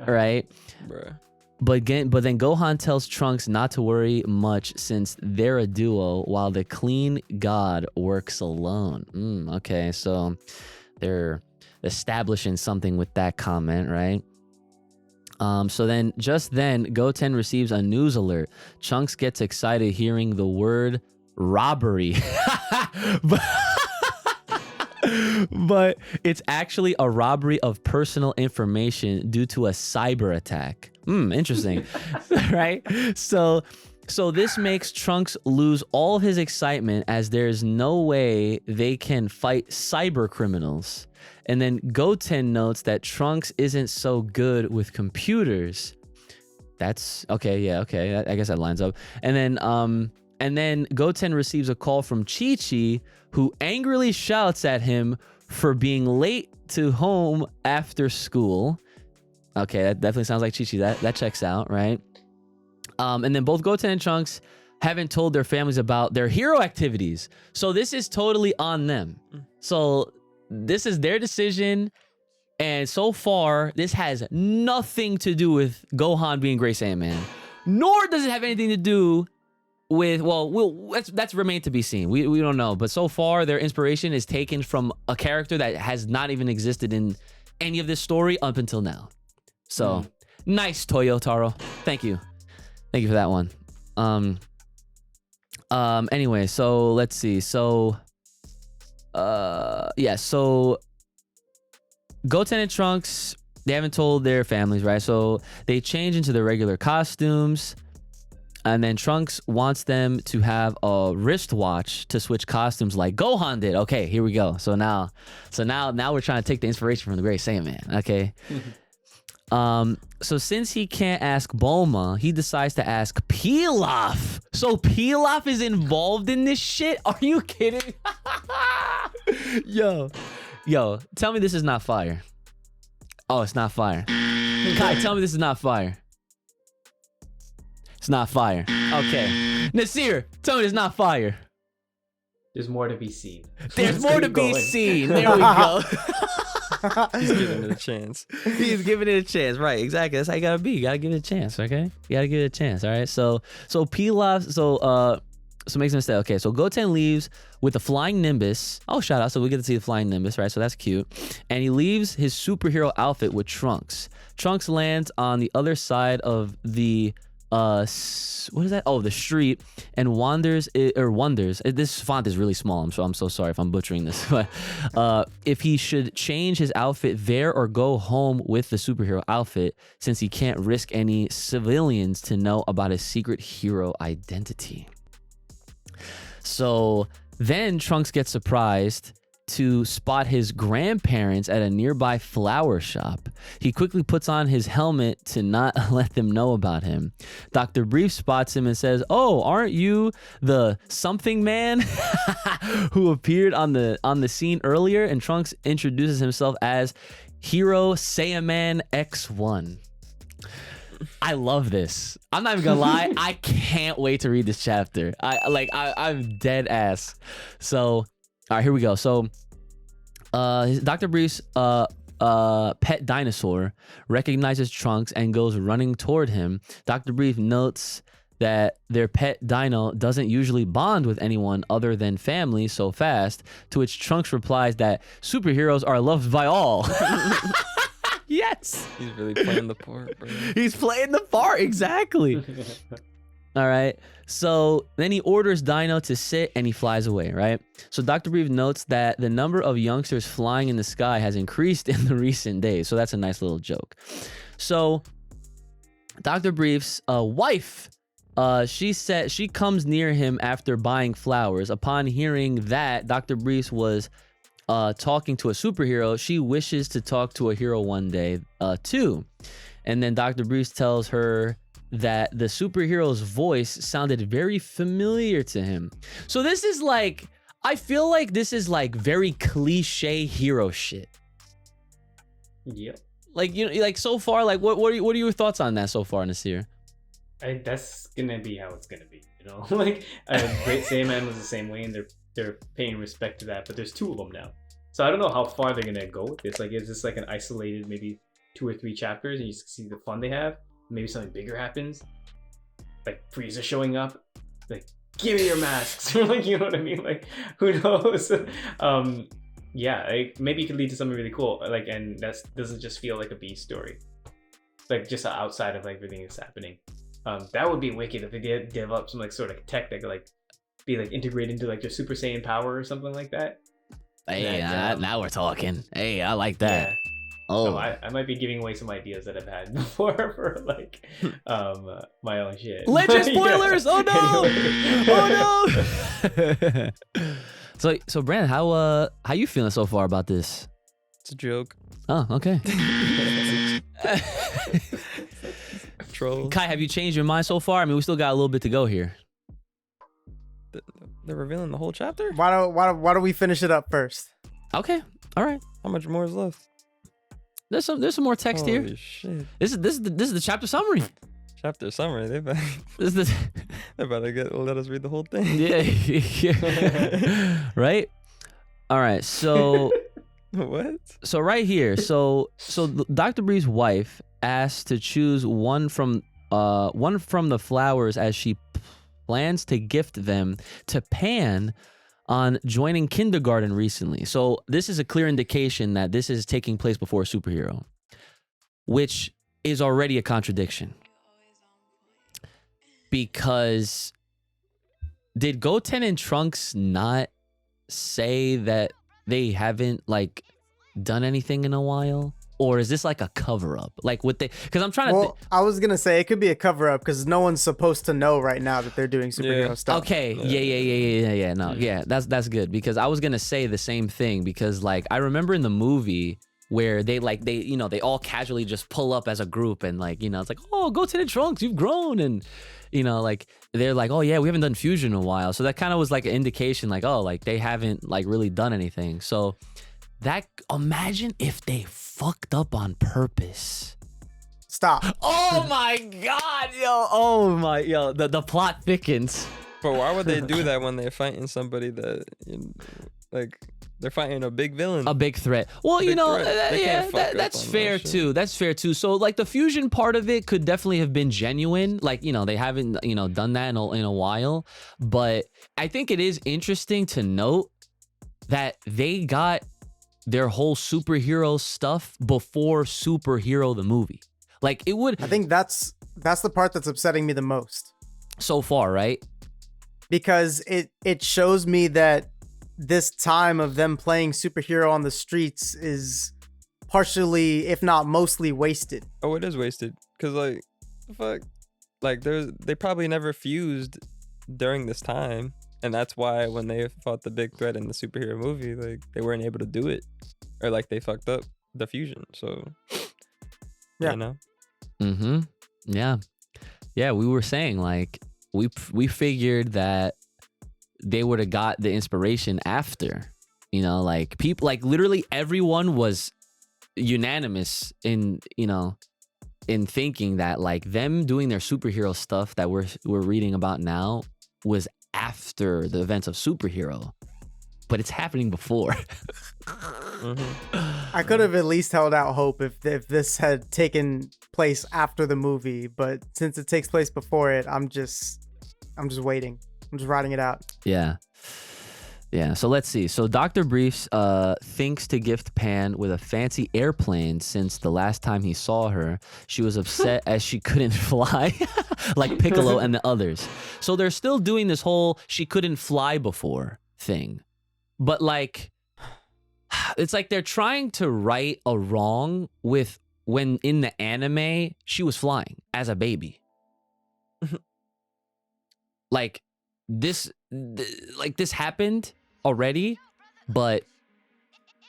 right? Bruh. But then Gohan tells Trunks not to worry much since they're a duo, while the Clean God works alone. Okay, so they're establishing something with that comment, right? So then, just then, Goten receives a news alert. Trunks gets excited hearing the word robbery. But it's actually a robbery of personal information due to a cyber attack. Interesting. Right? So this makes Trunks lose all his excitement, as there's no way they can fight cyber criminals. And then Goten notes that Trunks isn't so good with computers. That's okay. Yeah. Okay. I guess that lines up. And then Goten receives a call from Chi-Chi, who angrily shouts at him for being late to home after school. Okay, that definitely sounds like Chi-Chi. That checks out, right? And then both Goten and Trunks haven't told their families about their hero activities. So this is totally on them. So this is their decision. And so far, this has nothing to do with Gohan being Great Saiyan Man. Nor does it have anything to do with, that's remained to be seen. We don't know. But so far, their inspiration is taken from a character that has not even existed in any of this story up until now. So, nice, Toyotaro. Thank you. Thank you for that one. Anyway, so let's see. So, so Goten and Trunks, they haven't told their families, right? So they change into their regular costumes. And then Trunks wants them to have a wristwatch to switch costumes like Gohan did. Okay, here we go. So now we're trying to take the inspiration from the Great Saiyan Man. Okay. So since he can't ask Bulma, he decides to ask Pilaf. So Pilaf is involved in this shit? Are you kidding? Yo, tell me this is not fire. Oh, it's not fire. Kai, tell me this is not fire. It's not fire. Okay. Nasir, tell me it's not fire. There's more to be seen. There's more to be seen. There we go. He's giving it a chance. He's giving it a chance. Right, exactly. That's how you gotta be. You gotta give it a chance, okay? You gotta give it a chance, all right? So Pilaf, so makes no mistake. Okay, so Goten leaves with the flying Nimbus. Oh, shout out. So we get to see the flying Nimbus, right? So that's cute. And he leaves his superhero outfit with Trunks. Trunks lands on the other side of the what is that? Oh, the street, and wonders. This font is really small. I'm so sorry if I'm butchering this. But if he should change his outfit there or go home with the superhero outfit, since he can't risk any civilians to know about his secret hero identity. So then Trunks gets surprised to spot his grandparents at a nearby flower shop. He quickly puts on his helmet to not let them know about him. Dr. Brief spots him and says, "Oh, aren't you the something man who appeared on the scene earlier?" And Trunks introduces himself as Hero Saiyaman X1. I love this. I'm not even gonna lie. I can't wait to read this chapter. I'm dead ass. So, all right, here we go. So, Dr. Brief's pet dinosaur recognizes Trunks and goes running toward him. Dr. Brief notes that their pet dino doesn't usually bond with anyone other than family so fast, to which Trunks replies that superheroes are loved by all. Yes. He's really playing the part, bro. He's playing the part, exactly. All right. So then he orders Dino to sit and he flies away, right? So Dr. Brief notes that the number of youngsters flying in the sky has increased in the recent days. So that's a nice little joke. So Dr. Brief's wife, she said she comes near him after buying flowers. Upon hearing that Dr. Brief was talking to a superhero, she wishes to talk to a hero one day too. And then Dr. Brief tells her that the superhero's voice sounded very familiar to him. So this is like, I feel like this is like very cliche hero shit. Yep. Like, you know, like so far, like what are your thoughts on that so far, Nasir? That's gonna be how it's gonna be, you know. Like Great Saiyaman was the same way, and they're paying respect to that. But there's 2 of them now, so I don't know how far they're gonna go with this. Like, is this like an isolated maybe 2 or 3 chapters, and you see the fun they have? Maybe something bigger happens, like Frieza showing up, like, give me your masks. Like, you know what I mean? Like, who knows? Yeah, like, maybe it could lead to something really cool. Like, and that doesn't just feel like a B story, like just outside of like everything that's happening. That would be wicked if they did develop some like sort of tech that could like be like integrated into like their Super Saiyan power or something like that. Hey, now we're talking. Hey, I like that. Yeah. Oh, So I might be giving away some ideas that I've had before for like my own shit. Legend spoilers! Yeah. Oh no! Oh no! So Brandon, how you feeling so far about this? It's a joke. Oh, okay. Troll. Kai, have you changed your mind so far? I mean, we still got a little bit to go here. They're revealing the whole chapter? Why don't we finish it up first? Okay, all right. How much more is left? There's some more text here. Holy shit. This is the chapter summary. Chapter summary. They better, This is they better let us read the whole thing. yeah. Right. All right. So What? so right here. So Dr. Brief's wife asked to choose one from the flowers as she plans to gift them to Pan on joining kindergarten recently. So this is a clear indication that this is taking place before a superhero, which is already a contradiction. Because did Goten and Trunks not say that they haven't like done anything in a while? Or is this like a cover up? Like what they, because I'm trying to Well, I was gonna say it could be a cover up because no one's supposed to know right now that they're doing superhero stuff. Okay, yeah. No, yeah, that's good because I was gonna say the same thing because like I remember in the movie where they all casually just pull up as a group and like it's like, oh, go to the Trunks, you've grown, and like they're like, oh yeah, we haven't done fusion in a while, so that kind of was like an indication like, oh, like they haven't like really done anything. So that, imagine if they fucked up on purpose. Stop. Oh my god, the plot thickens. But why would they do that when they're fighting somebody that, like, they're fighting a big villain? A big threat. Well, Big threat. They can't fuck up that's on fair that shit. too. That's fair too. So like the fusion part of it could definitely have been genuine. Like, they haven't, done that in a while. But I think it is interesting to note that they got their whole superhero stuff before Superhero the movie. Like it would, I think that's the part that's upsetting me the most so far, right? because it shows me that this time of them playing superhero on the streets is partially, if not mostly, wasted. Oh, it is wasted. Cause like, fuck, like they probably never fused during this time. And that's why when they fought the big threat in the superhero movie, like they weren't able to do it, or like they fucked up the fusion. So, Yeah. you know. Mm-hmm. Yeah. Yeah, we were saying like we figured that they would have got the inspiration after, you know, like people, like literally everyone was unanimous in, you know, in thinking that like them doing their superhero stuff that we're reading about now was after the events of superhero, but it's happening before. I could have at least held out hope if this had taken place after the movie, but since it takes place before it, I'm just waiting. I'm just riding it out. Yeah. Yeah, so let's see. So Dr. Briefs thinks to gift Pan with a fancy airplane since the last time he saw her, she was upset as she couldn't fly like Piccolo and the others. So they're still doing this whole she couldn't fly before thing. But like, it's like they're trying to right a wrong with when in the anime, she was flying as a baby. Like this happened already, but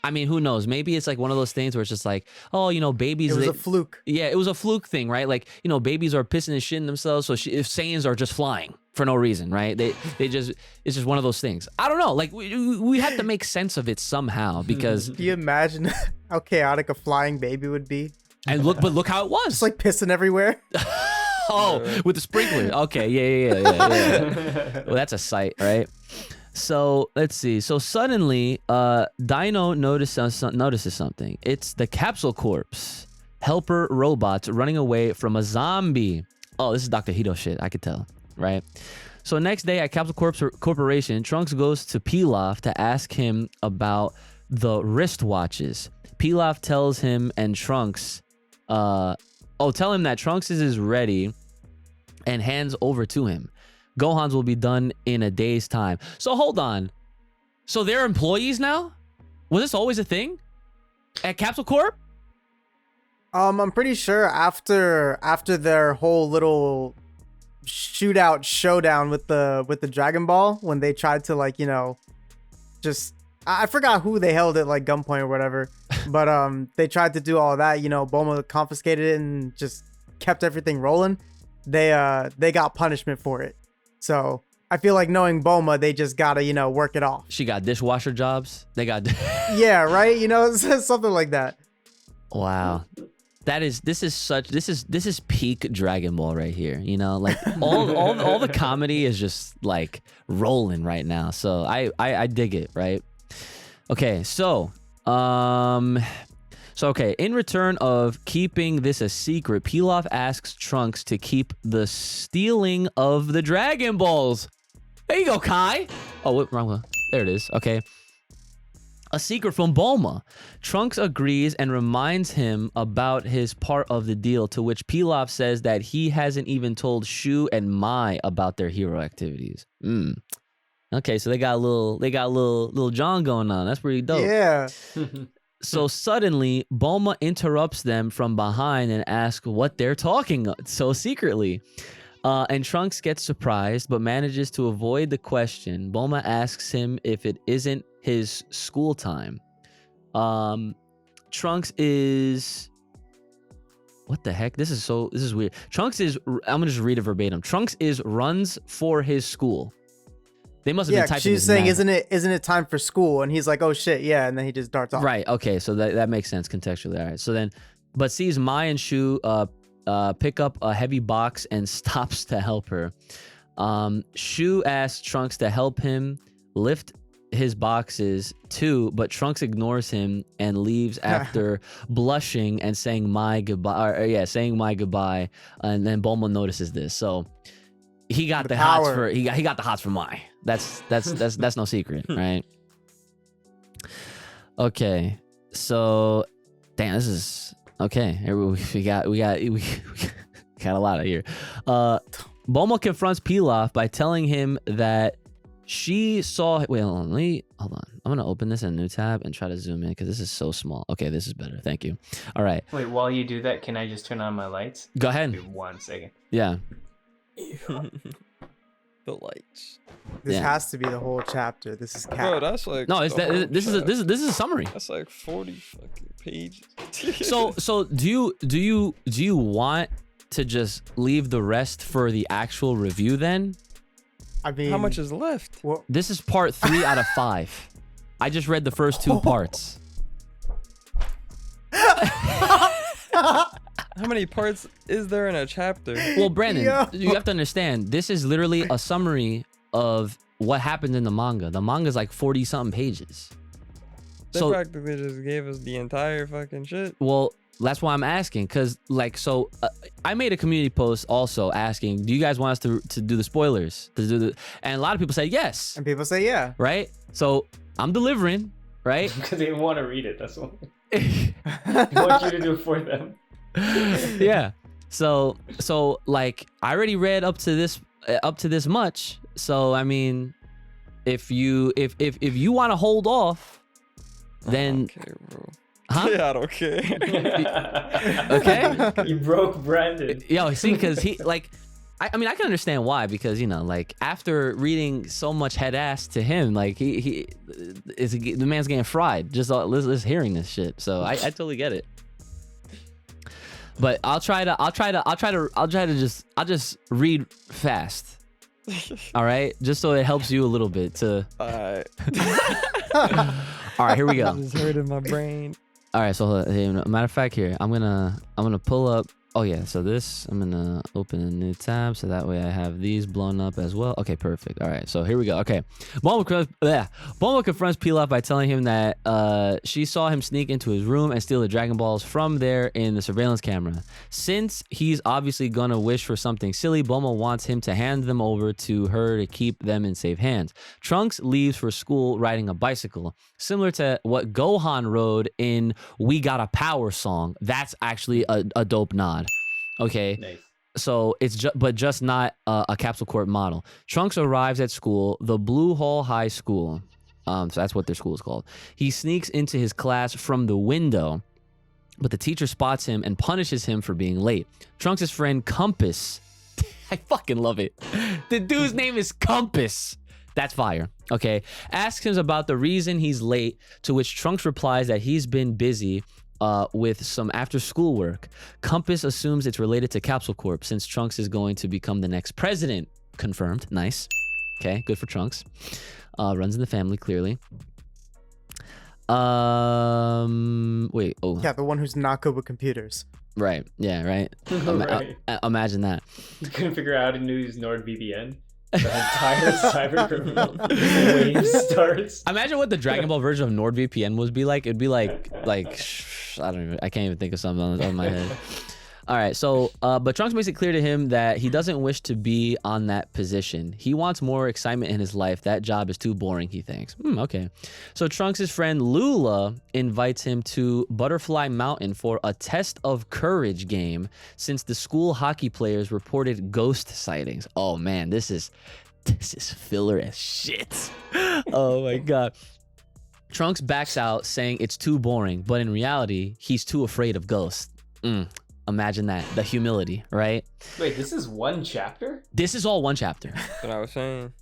I mean, who knows? Maybe it's like one of those things where it's just like, oh, you know, babies. It was a fluke. Yeah, it was a fluke thing, right? Like, you know, babies are pissing and shitting themselves, so if Saiyans are just flying for no reason, right? They just, it's just one of those things. I don't know. Like, we have to make sense of it somehow because. Can you imagine how chaotic a flying baby would be? And look how it was. Just like pissing everywhere. Oh, with the sprinkler. Okay, yeah. Well, that's a sight, right? So let's see. So suddenly, Dino notices something. It's the Capsule Corps helper robots running away from a zombie. Oh, this is Dr. Hito shit. I could tell, right? So next day at Capsule Corps Corporation, Trunks goes to Pilaf to ask him about the wristwatches. Pilaf tells him and Trunks, tell him that Trunks is ready and hands over to him. Gohan's will be done in a day's time. So hold on. So they're employees now? Was this always a thing at Capsule Corp? I'm pretty sure after their whole little showdown with the Dragon Ball, when they tried to, like, you know, just I forgot who they held at like gunpoint or whatever, but they tried to do all that, you know, Bulma confiscated it and just kept everything rolling. They got punishment for it. So I feel like knowing Bulma, they just gotta, you know, work it off. She got dishwasher jobs. They got yeah, right, you know, something like that. Wow. This is peak Dragon Ball right here, you know, like all the comedy is just like rolling right now. So I dig it, right? Okay, so in return of keeping this a secret, Pilaf asks Trunks to keep the stealing of the Dragon Balls. There you go, Kai. Oh, wrong one. There it is. Okay. A secret from Bulma. Trunks agrees and reminds him about his part of the deal, to which Pilaf says that he hasn't even told Shu and Mai about their hero activities. Okay, so they got a little John going on. That's pretty dope. Yeah. So suddenly, Bulma interrupts them from behind and asks what they're talking so secretly. And Trunks gets surprised, but manages to avoid the question. Bulma asks him if it isn't his school time. Trunks is... What the heck? This is weird. Trunks is... I'm gonna just read it verbatim. Trunks runs for his school. They must have been typing. She's saying, isn't it time for school? And he's like, oh shit, yeah. And then he just darts off. Right. Okay. So that makes sense contextually. All right. So then, but sees Mai and Shu pick up a heavy box and stops to help her. Shu asks Trunks to help him lift his boxes too, but Trunks ignores him and leaves after blushing and saying my goodbye. Saying my goodbye. And then Bulma notices this. So he got the hots for he got the hots for Mai. That's no secret, right? Okay, so damn, this is okay. We got a lot of here. Bulma confronts Pilaf by telling him that she saw. Wait, hold on. I'm gonna open this in a new tab and try to zoom in because this is so small. Okay, this is better. Thank you. All right. Wait, while you do that, can I just turn on my lights? Go ahead. Wait 1 second. Yeah. The lights. This Yeah. has to be the whole chapter. This is Bro, cat. that's like No, it's the whole this is chapter. this is a summary. That's like 40 fucking pages. So do you want to just leave the rest for the actual review then? I mean, how much is left? Well, This is part 3 out of 5. I just read the first 2 parts. How many parts is there in a chapter? Well, Brandon, Yo. you have to understand, this is literally a summary of what happened in the manga. The manga is like 40 something pages. They So, practically just gave us the entire fucking shit. well, that's why I'm asking, because like, so I made a community post also asking, do you guys want us to do the spoilers? And a lot of people said yes, and people say yeah. right? So I'm delivering, right? Because they want to read it. That's what they want you to do it for them. Yeah. So like I already read up to this much. So I mean, if you want to hold off, then Okay, bro. huh? Yeah, I don't care. Okay. You broke Brandon. Yo, see, because he like, I mean, I can understand why, because you know, like after reading so much head ass to him, like the man's getting fried just hearing this shit. So I totally get it. But I'll just read fast. All right, just so it helps you a little bit to. Alright. All right, here we go. Just hurting my brain. All right, so matter of fact, here I'm gonna pull up. Oh yeah, so this I'm gonna open a new tab so that way I have these blown up as well. Okay, perfect. All right, so here we go. Okay, Bulma confronts Pilaf by telling him that she saw him sneak into his room and steal the Dragon Balls from there in the surveillance camera. Since he's obviously gonna wish for something silly, Bulma wants him to hand them over to her to keep them in safe hands. Trunks leaves for school riding a bicycle, similar to what Gohan rode in "We Got a Power" song. That's actually a dope nod. Okay, Nice. so it's just not a Capsule Corp model. Trunks arrives at school, the Blue Hall High School. So that's what their school is called. He sneaks into his class from the window, but the teacher spots him and punishes him for being late. Trunks' friend Compass, I fucking love it. The dude's name is Compass. That's fire. Okay, asks him about the reason he's late, to which Trunks replies that he's been busy with some after-school work. Compass assumes it's related to Capsule Corp, since Trunks is going to become the next president. Confirmed. Nice. Okay, good for Trunks. Runs in the family, clearly. Wait. Oh, Yeah, the one who's not good with computers. right. Yeah, right. Right. Imagine that. You couldn't figure out how to use NordVPN. The entire cyber criminal wave starts. Imagine what the Dragon Ball version of NordVPN would be like. It'd be like I can't even think of something on my head. All right, so but Trunks makes it clear to him that he doesn't wish to be on that position. He wants more excitement in his life. That job is too boring, he thinks. Okay. So Trunks' friend Lula invites him to Butterfly Mountain for a test of courage game, since the school hockey players reported ghost sightings. Oh man, this is filler as shit. Oh my god. Trunks backs out saying it's too boring, but in reality, he's too afraid of ghosts. Imagine that. The humility, right? Wait, this is one chapter? This is all one chapter. That's what I was saying.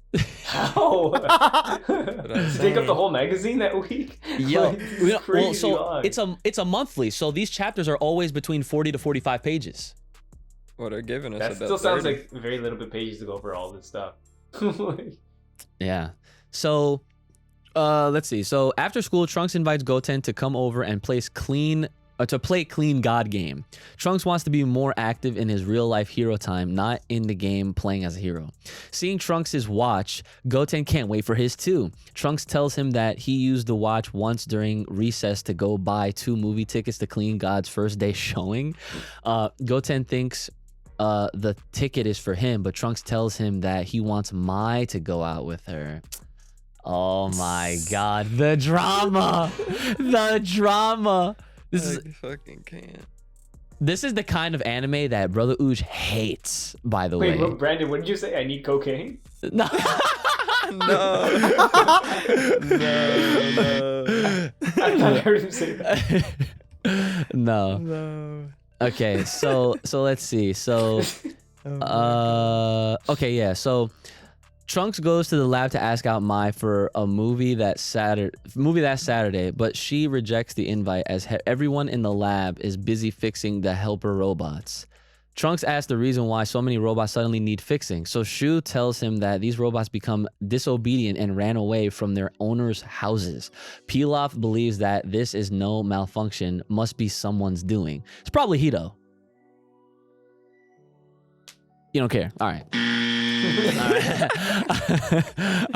How? I'm To take up the whole magazine that week? Yo, Like, this is crazy long. it's a monthly, so these chapters are always between 40 to 45 pages. Well, they're giving us That about still sounds 30. like very little bit pages to go over all this stuff. Yeah. So, let's see. So after school, Trunks invites Goten to come over and play Clean God game. Trunks wants to be more active in his real life hero time, not in the game playing as a hero. Seeing Trunks' watch, Goten can't wait for his too. Trunks tells him that he used the watch once during recess to go buy 2 movie tickets to Clean God's first day showing. Goten thinks the ticket is for him, but Trunks tells him that he wants Mai to go out with her. Oh my god, the drama! The drama! I fucking can't. This is the kind of anime that Brother Ooge hates, by the Wait, way. Brandon, what did you say? I need cocaine? No. No. No. I thought I heard him say that. No. No. Okay, so let's see. So okay, yeah. So Trunks goes to the lab to ask out Mai for a movie that Saturday, but she rejects the invite as everyone in the lab is busy fixing the helper robots. Trunks asks the reason why so many robots suddenly need fixing, so Shu tells him that these robots become disobedient and ran away from their owners' houses. Pilaf believes that this is no malfunction, must be someone's doing. It's probably Hito. You don't care. All right.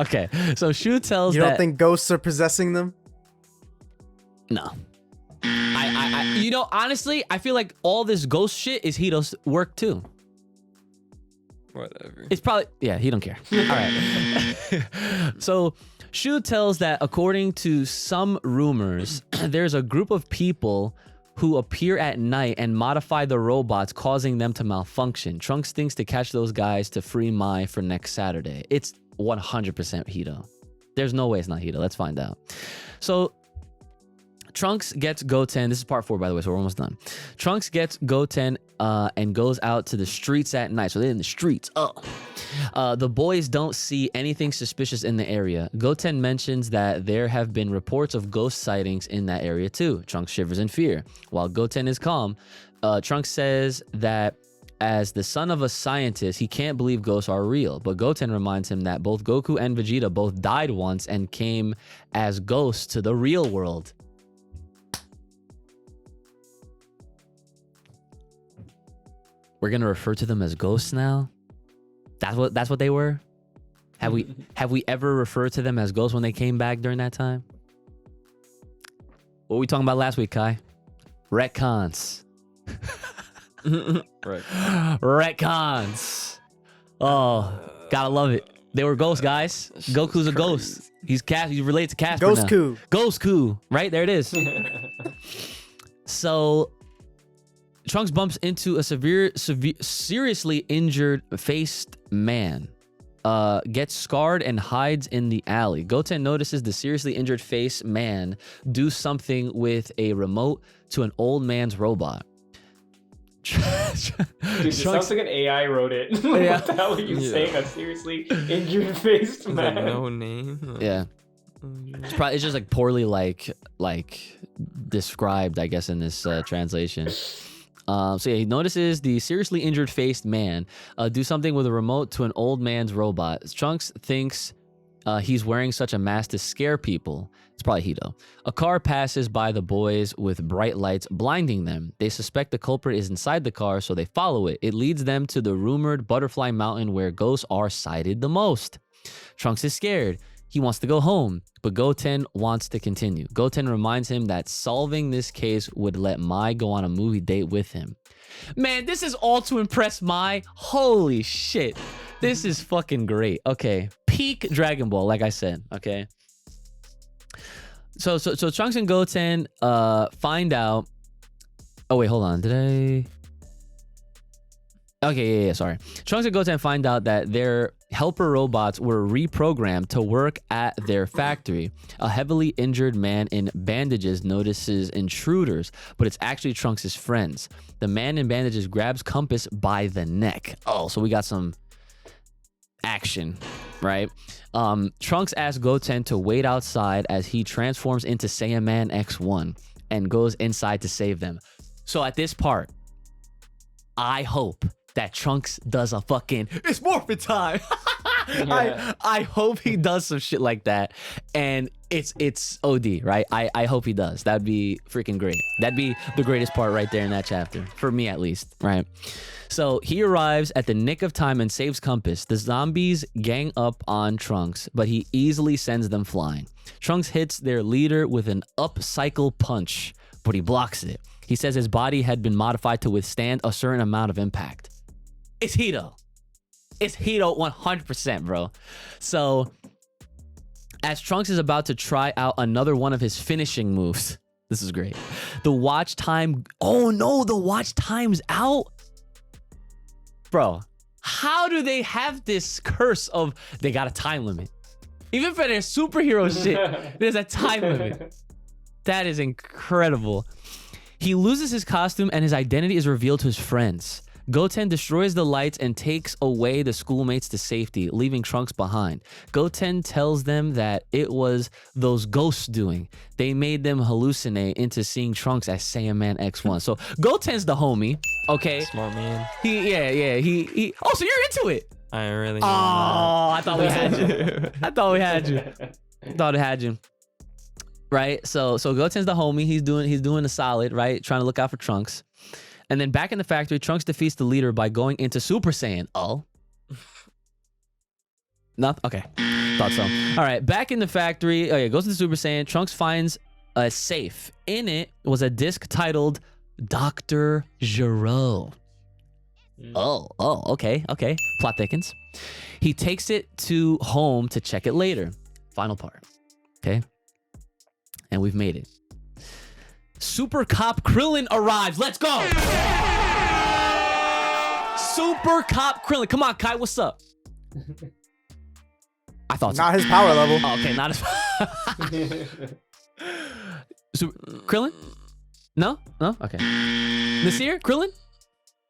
Okay, so Shu tells You don't think ghosts are possessing them? no. You know, honestly, I feel like all this ghost shit is Hito's work too. Whatever. It's probably, yeah, he don't care. All right. So Shu tells that according to some rumors, there's a group of people who appear at night and modify the robots, causing them to malfunction. Trunks thinks to catch those guys to free Mai for next Saturday. It's 100% Hito. There's no way it's not Hito. Let's find out. So Trunks gets Goten. This is part 4, by the way, so we're almost done. Trunks gets Goten and goes out to the streets at night. So they're in the streets. The boys don't see anything suspicious in the area. Goten mentions that there have been reports of ghost sightings in that area too. Trunks shivers in fear. While Goten is calm, Trunks says that as the son of a scientist, he can't believe ghosts are real. But Goten reminds him that both Goku and Vegeta both died once and came as ghosts to the real world. We're gonna refer to them as ghosts now. That's what they were. Have we ever referred to them as ghosts when they came back during that time? What were we talking about last week, Kai? Retcons. Right. Retcons. Oh, gotta love it. They were ghosts, guys. Goku's a ghost. He's related to Casper now. Ghost-Ku. Ghost-Ku. Right there it is. So Trunks bumps into a seriously injured faced man. Gets scarred and hides in the alley. Goten notices the seriously injured face man do something with a remote to an old man's robot. Dude, it sounds like an AI wrote it. What the hell are you saying? A seriously injured faced man. No name. Yeah. It's just like poorly like described, I guess, in this translation. So yeah, he notices the seriously injured faced man do something with a remote to an old man's robot. Trunks thinks he's wearing such a mask to scare people. It's probably Hito. A car passes by the boys with bright lights blinding them. They suspect the culprit is inside the car, so they follow it. It leads them to the rumored Butterfly Mountain where ghosts are sighted the most. Trunks is scared. He wants to go home, but Goten wants to continue. Goten reminds him that solving this case would let Mai go on a movie date with him. Man, this is all to impress Mai. Holy shit. This is fucking great. Okay. Peak Dragon Ball, like I said. Okay. So Trunks and Goten find out. Oh, wait, hold on. Did I? Okay, yeah, sorry. Trunks and Goten find out that their helper robots were reprogrammed to work at their factory. A heavily injured man in bandages notices intruders, but it's actually Trunks' friends. The man in bandages grabs Compass by the neck. Oh, so we got some action, right? Trunks asks Goten to wait outside as he transforms into Saiyaman X1 and goes inside to save them. So at this part, I hope that Trunks does a fucking it's morphin' time. Yeah. I hope he does some shit like that, and it's OD, right? I hope he does. That'd be freaking great. That'd be the greatest part right there in that chapter, for me at least, right? So he arrives at the nick of time and saves Compass. The zombies gang up on Trunks, but he easily sends them flying. Trunks hits their leader with an upcycle punch, but he blocks it. He says his body had been modified to withstand a certain amount of impact. It's Hito. It's Hito 100%, bro. So as Trunks is about to try out another one of his finishing moves, this is great. The watch time. Oh no, the watch time's out. Bro, how do they have this curse of they got a time limit? Even for their superhero shit, there's a time limit. That is incredible. He loses his costume and his identity is revealed to his friends. Goten destroys the lights and takes away the schoolmates to safety, leaving Trunks behind. Goten tells them that it was those ghosts doing. They made them hallucinate into seeing Trunks as Saiyaman X1. So Goten's the homie, okay? Smart man. He. Oh, so you're into it? I ain't really. Oh, I thought we had you. I thought we had you. Right? So Goten's the homie. He's doing a solid, right? Trying to look out for Trunks. And then back in the factory, Trunks defeats the leader by going into Super Saiyan. Oh. Nothing? Okay. Thought so. All right. Back in the factory. Oh, yeah. Goes to the Super Saiyan. Trunks finds a safe. In it was a disc titled Dr. Gero. Oh, okay. Plot thickens. He takes it to home to check it later. Final part. Okay. And we've made it. Super Cop Krillin arrives. Let's go. Super Cop Krillin. Come on, Kai. What's up? I thought so. Not his power level. Oh, okay, not his. Krillin? No? Okay. Nasir? Krillin?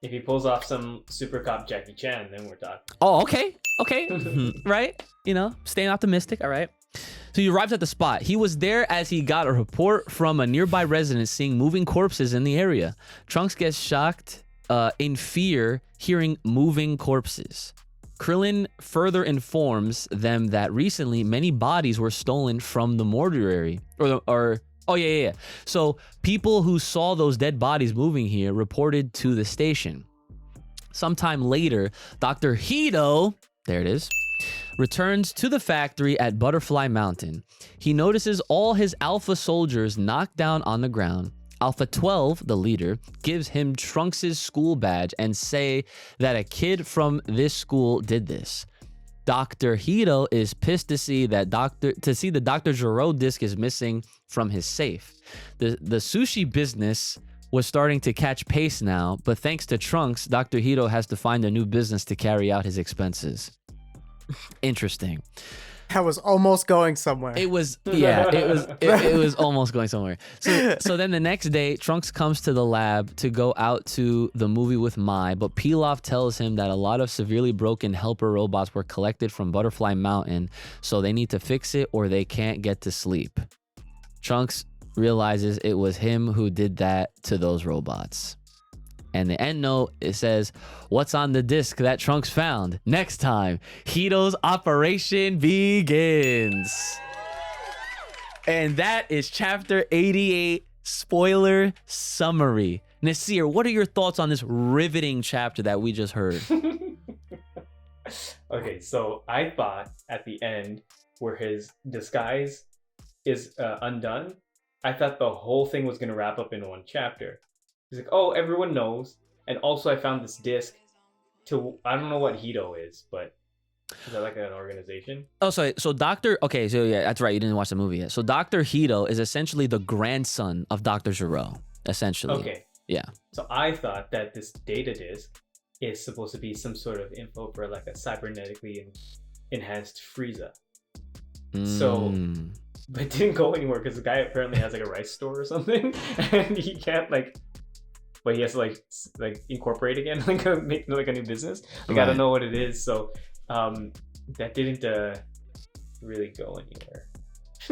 If he pulls off some Super Cop Jackie Chan, then we're talking. Oh, okay. Right? You know, staying optimistic. All right. So he arrives at the spot. He was there as he got a report from a nearby resident seeing moving corpses in the area. Trunks gets shocked in fear hearing moving corpses. Krillin further informs them that recently many bodies were stolen from the mortuary. So people who saw those dead bodies moving here reported to the station. Sometime later, Dr. Hito, there it is, returns to the factory at Butterfly Mountain. He notices all his Alpha soldiers knocked down on the ground. Alpha 12, the leader, gives him Trunks' school badge and say that a kid from this school did this. Dr. Hito is pissed to see the Dr. Gero disc is missing from his safe. The sushi business was starting to catch pace now, but thanks to Trunks, Dr. Hito has to find a new business to carry out his expenses. Interesting. That was almost going somewhere. It was almost going somewhere. So then the next day, Trunks comes to the lab to go out to the movie with Mai, but Pilaf tells him that a lot of severely broken helper robots were collected from Butterfly Mountain, so they need to fix it or they can't get to sleep. Trunks realizes it was him who did that to those robots. And the end note, it says, what's on the disc that Trunks found? Next time, Hito's operation begins. And that is chapter 88, spoiler summary. Nasir, what are your thoughts on this riveting chapter that we just heard? Okay, so I thought at the end where his disguise is undone, I thought the whole thing was going to wrap up in one chapter. He's like, oh, everyone knows. And also I found this disc to, I don't know what Hito is, but is that like an organization? Oh, sorry. So okay, so yeah, that's right. You didn't watch the movie yet. So Dr. Hito is essentially the grandson of Dr. Gero, essentially. Okay. Yeah. So I thought that this data disc is supposed to be some sort of info for like a cybernetically enhanced Frieza. So, but it didn't go anywhere because the guy apparently has like a rice store or something, and he can't but he has to like incorporate again, make like a new business. Like right. I don't know what it is, so that didn't really go anywhere.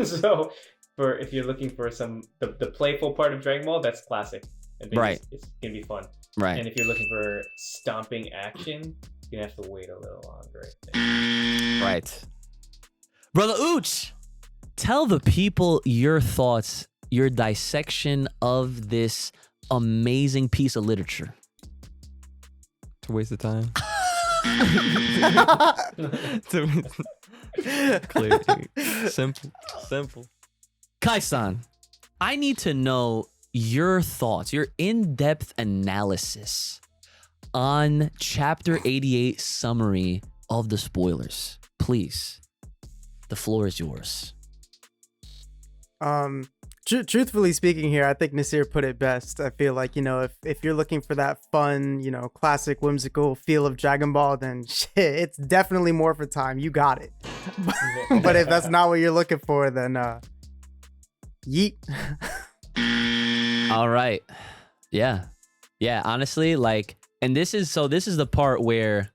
So if you're looking for the playful part of Dragon Ball, that's classic. I think right. It's gonna be fun. Right. And if you're looking for stomping action, you're gonna have to wait a little longer, I think. Right. Brother Ooch, tell the people your thoughts, your dissection of this amazing piece of literature. It's a waste of time. Clear. Simple. Kai-san, I need to know your thoughts, your in-depth analysis on chapter 88 summary of the spoilers. Please, the floor is yours. Truthfully speaking here, I think Nasir put it best. I feel like, if you're looking for that fun, classic whimsical feel of Dragon Ball, then shit, it's definitely Morphin Time. You got it. But if that's not what you're looking for, then yeet. All right. Yeah. Honestly, And this is the part where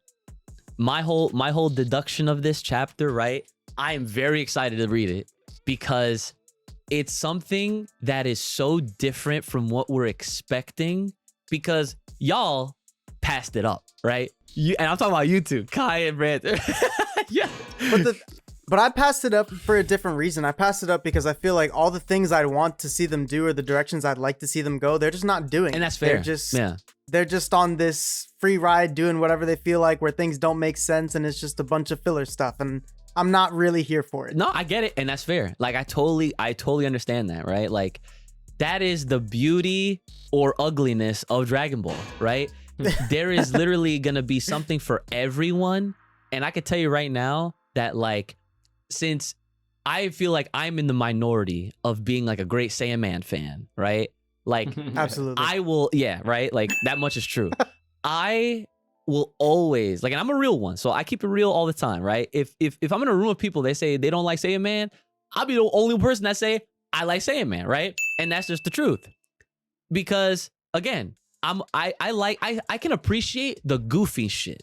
my whole deduction of this chapter, right? I am very excited to read it because it's something that is so different from what we're expecting, because y'all passed it up, right? And I'm talking about you two, Kai and Banter. Yeah. But I passed it up for a different reason. I passed it up because I feel like all the things I'd want to see them do or the directions I'd like to see them go, they're just not doing. And that's fair. They're just on this free ride doing whatever they feel like, where things don't make sense and it's just a bunch of filler stuff. And I'm not really here for it. No, I get it, and that's fair. Like I totally understand that, right? Like that is the beauty or ugliness of Dragon Ball, right? There is literally gonna be something for everyone, and I could tell you right now that like, since I feel like I'm in the minority of being like a great Saiyaman fan, right? Like Absolutely. I will, yeah, right? Like that much is true. I will always like, and I'm a real one, so I keep it real all the time, right? If I'm in a room of people, they say they don't like Saiyaman, I'll be the only person that say I like Saiyaman, right? And that's just the truth. Because again, I can appreciate the goofy shit,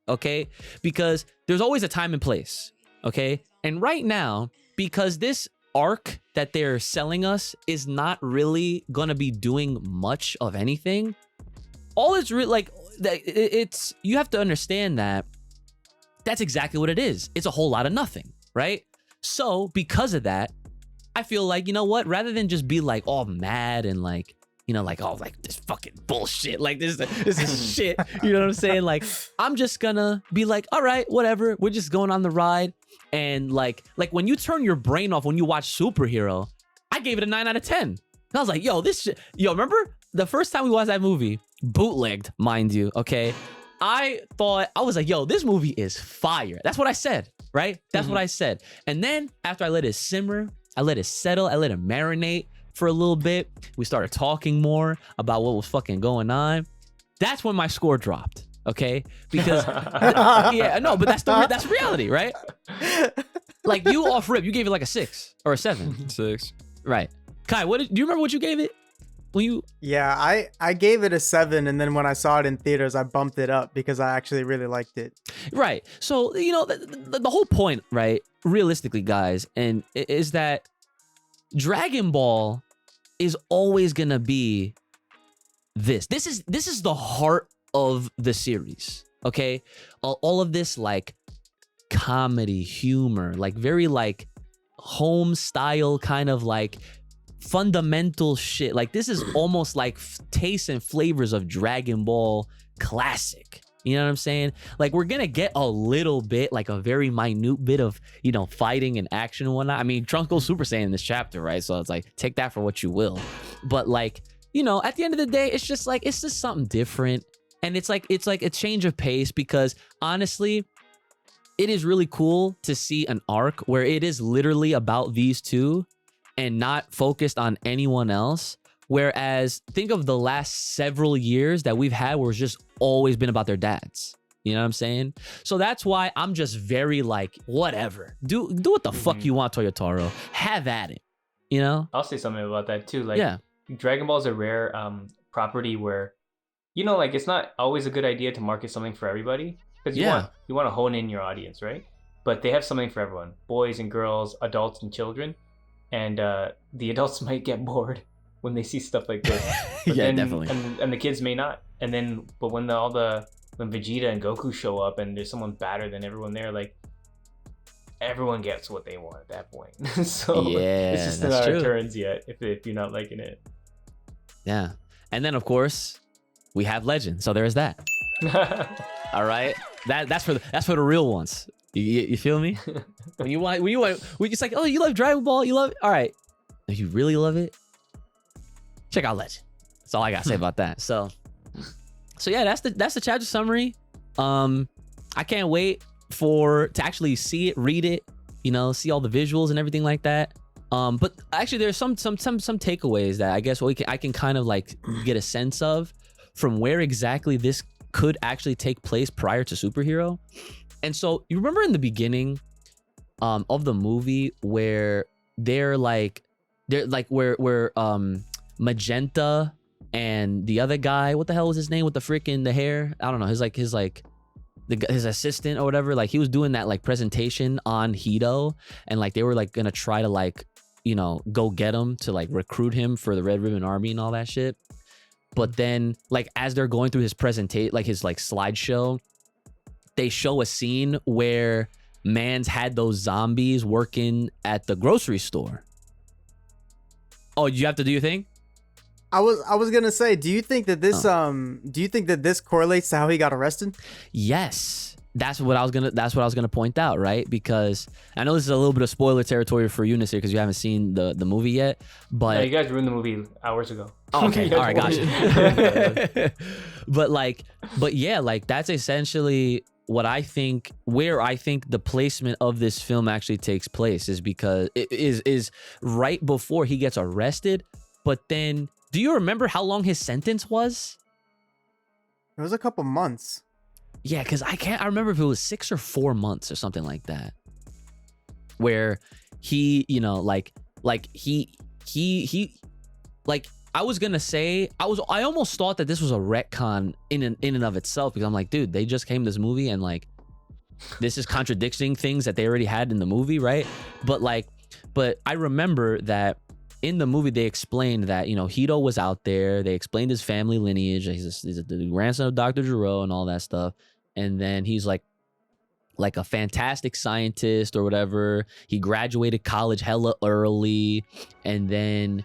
okay? Because there's always a time and place, okay? And right now, because this arc that they're selling us is not really gonna be doing much of anything, all it's really like, it's, you have to understand that that's exactly what it is. It's a whole lot of nothing, right? So because of that, I feel like, you know what, rather than just be like all mad and like, you know, like, oh, like this fucking bullshit, like this is shit, you know what I'm saying? Like, I'm just gonna be like, all right, whatever, we're just going on the ride. And like when you turn your brain off when you watch superhero, I gave it a 9 out of 10. And I was like, yo, this shit, yo, remember the first time we watched that movie, bootlegged, mind you, okay? I was like, yo, this movie is fire. That's what I said, right? That's what I said. And then after I let it simmer, I let it settle, I let it marinate for a little bit. We started talking more about what was fucking going on. That's when my score dropped, okay? Because yeah, no, but that's reality, right? Like you off rip, you gave it like a 6 or a 7. 6. Right. Kai, do you remember what you gave it? When you Yeah, I gave it a 7, and then when I saw it in theaters, I bumped it up because I actually really liked it. Right. So, you know, the whole point, right, realistically, guys, and is that Dragon Ball is always gonna be this. This is the heart of the series. Okay, all of this like comedy, humor, like very like home style kind of like fundamental shit. Like this is almost like tastes and flavors of Dragon Ball classic. You know what I'm saying? Like we're gonna get a little bit, like a very minute bit of, you know, fighting and action and whatnot. I mean, Trunks goes Super Saiyan in this chapter, right? So it's like, take that for what you will. But like, you know, at the end of the day, it's just something different. And it's like a change of pace, because honestly, it is really cool to see an arc where it is literally about these two and not focused on anyone else. Whereas think of the last several years that we've had where it's just always been about their dads. You know what I'm saying? So that's why I'm just very like, whatever. Do what the fuck you want, Toyotaro. Have at it. You know? I'll say something about that too. Like, yeah. Dragon Ball is a rare property where, you know, like it's not always a good idea to market something for everybody, because you want to hone in your audience, right? But they have something for everyone, boys and girls, adults and children, and the adults might get bored when they see stuff like this. Yeah, definitely. And the kids may not. And then, but when when Vegeta and Goku show up and there's someone better than everyone there, like everyone gets what they want at that point. So yeah, it's just not our turns yet if you're not liking it. Yeah. And then of course we have Legend. So there's that. All right. That's for the real ones. You feel me? when you just like, oh, you love Dragon Ball, you love it. All right. If you really love it, check out Legend. That's all I gotta say about that. So yeah, that's the chapter summary. I can't wait to actually see it, read it, you know, see all the visuals and everything like that. But actually there's some takeaways that I guess I can kind of like get a sense of from where exactly this could actually take place prior to Superhero. And so you remember in the beginning of the movie where they're like where Magenta and the other guy, what the hell was his name with the hair? I don't know. His assistant or whatever. Like he was doing that like presentation on Hito, and like they were like gonna try to like, you know, go get him to like recruit him for the Red Ribbon Army and all that shit. But then like as they're going through his presentation, like his like slideshow, they show a scene where Mans had those zombies working at the grocery store. Oh, you have to do your thing? I was gonna say, do you think that this correlates to how he got arrested? Yes. That's what I was gonna point out, right? Because I know this is a little bit of spoiler territory for you, Nasir, because you haven't seen the movie yet. But No, you guys ruined the movie hours ago. Oh, okay, You all guys right, watched gotcha. but yeah, like that's essentially where I think the placement of this film actually takes place is because it is right before he gets arrested. But then, do you remember how long his sentence was? It was a couple months. Yeah, because I remember if it was 6 or 4 months or something like that. Where he, you know, like he like I was gonna say I almost thought that this was a retcon in and of itself, because I'm like, dude, they just came to this movie and like this is contradicting things that they already had in the movie, right? But I remember that in the movie they explained that, you know, Hito was out there. They explained his family lineage. He's the grandson of Dr. Giro and all that stuff. And then he's like a fantastic scientist or whatever. He graduated college hella early, and then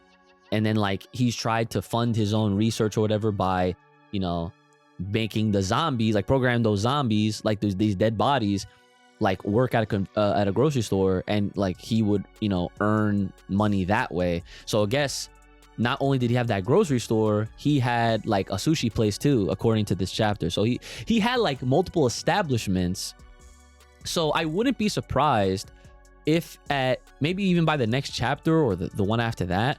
like he's tried to fund his own research or whatever by, you know, making the zombies, like program those zombies, like these dead bodies, like work at a grocery store, and like he would, you know, earn money that way. So I guess not only did he have that grocery store, he had like a sushi place too, according to this chapter. So he had like multiple establishments. So I wouldn't be surprised if at maybe even by the next chapter or the one after that,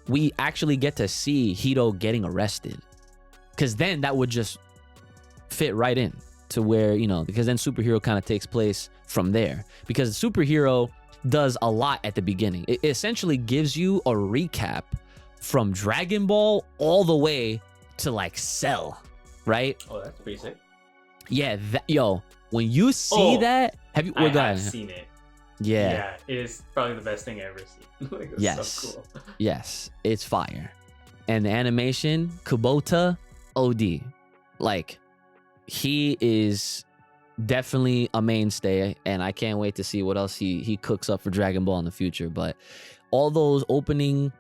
we actually get to see Hito getting arrested. Because then that would just fit right in to where, you know, because then Superhero kind of takes place from there. Because Superhero does a lot at the beginning. It essentially gives you a recap from Dragon Ball all the way to like Cell, right? Oh, that's pretty sick. Yeah, when you see that, have you? I have seen it. Yeah. It is probably the best thing I've ever seen. Like, it's Yes. so cool. Yes, it's fire. And the animation, Kubota, OD. Like, he is definitely a mainstay, and I can't wait to see what else he cooks up for Dragon Ball in the future. But all those opening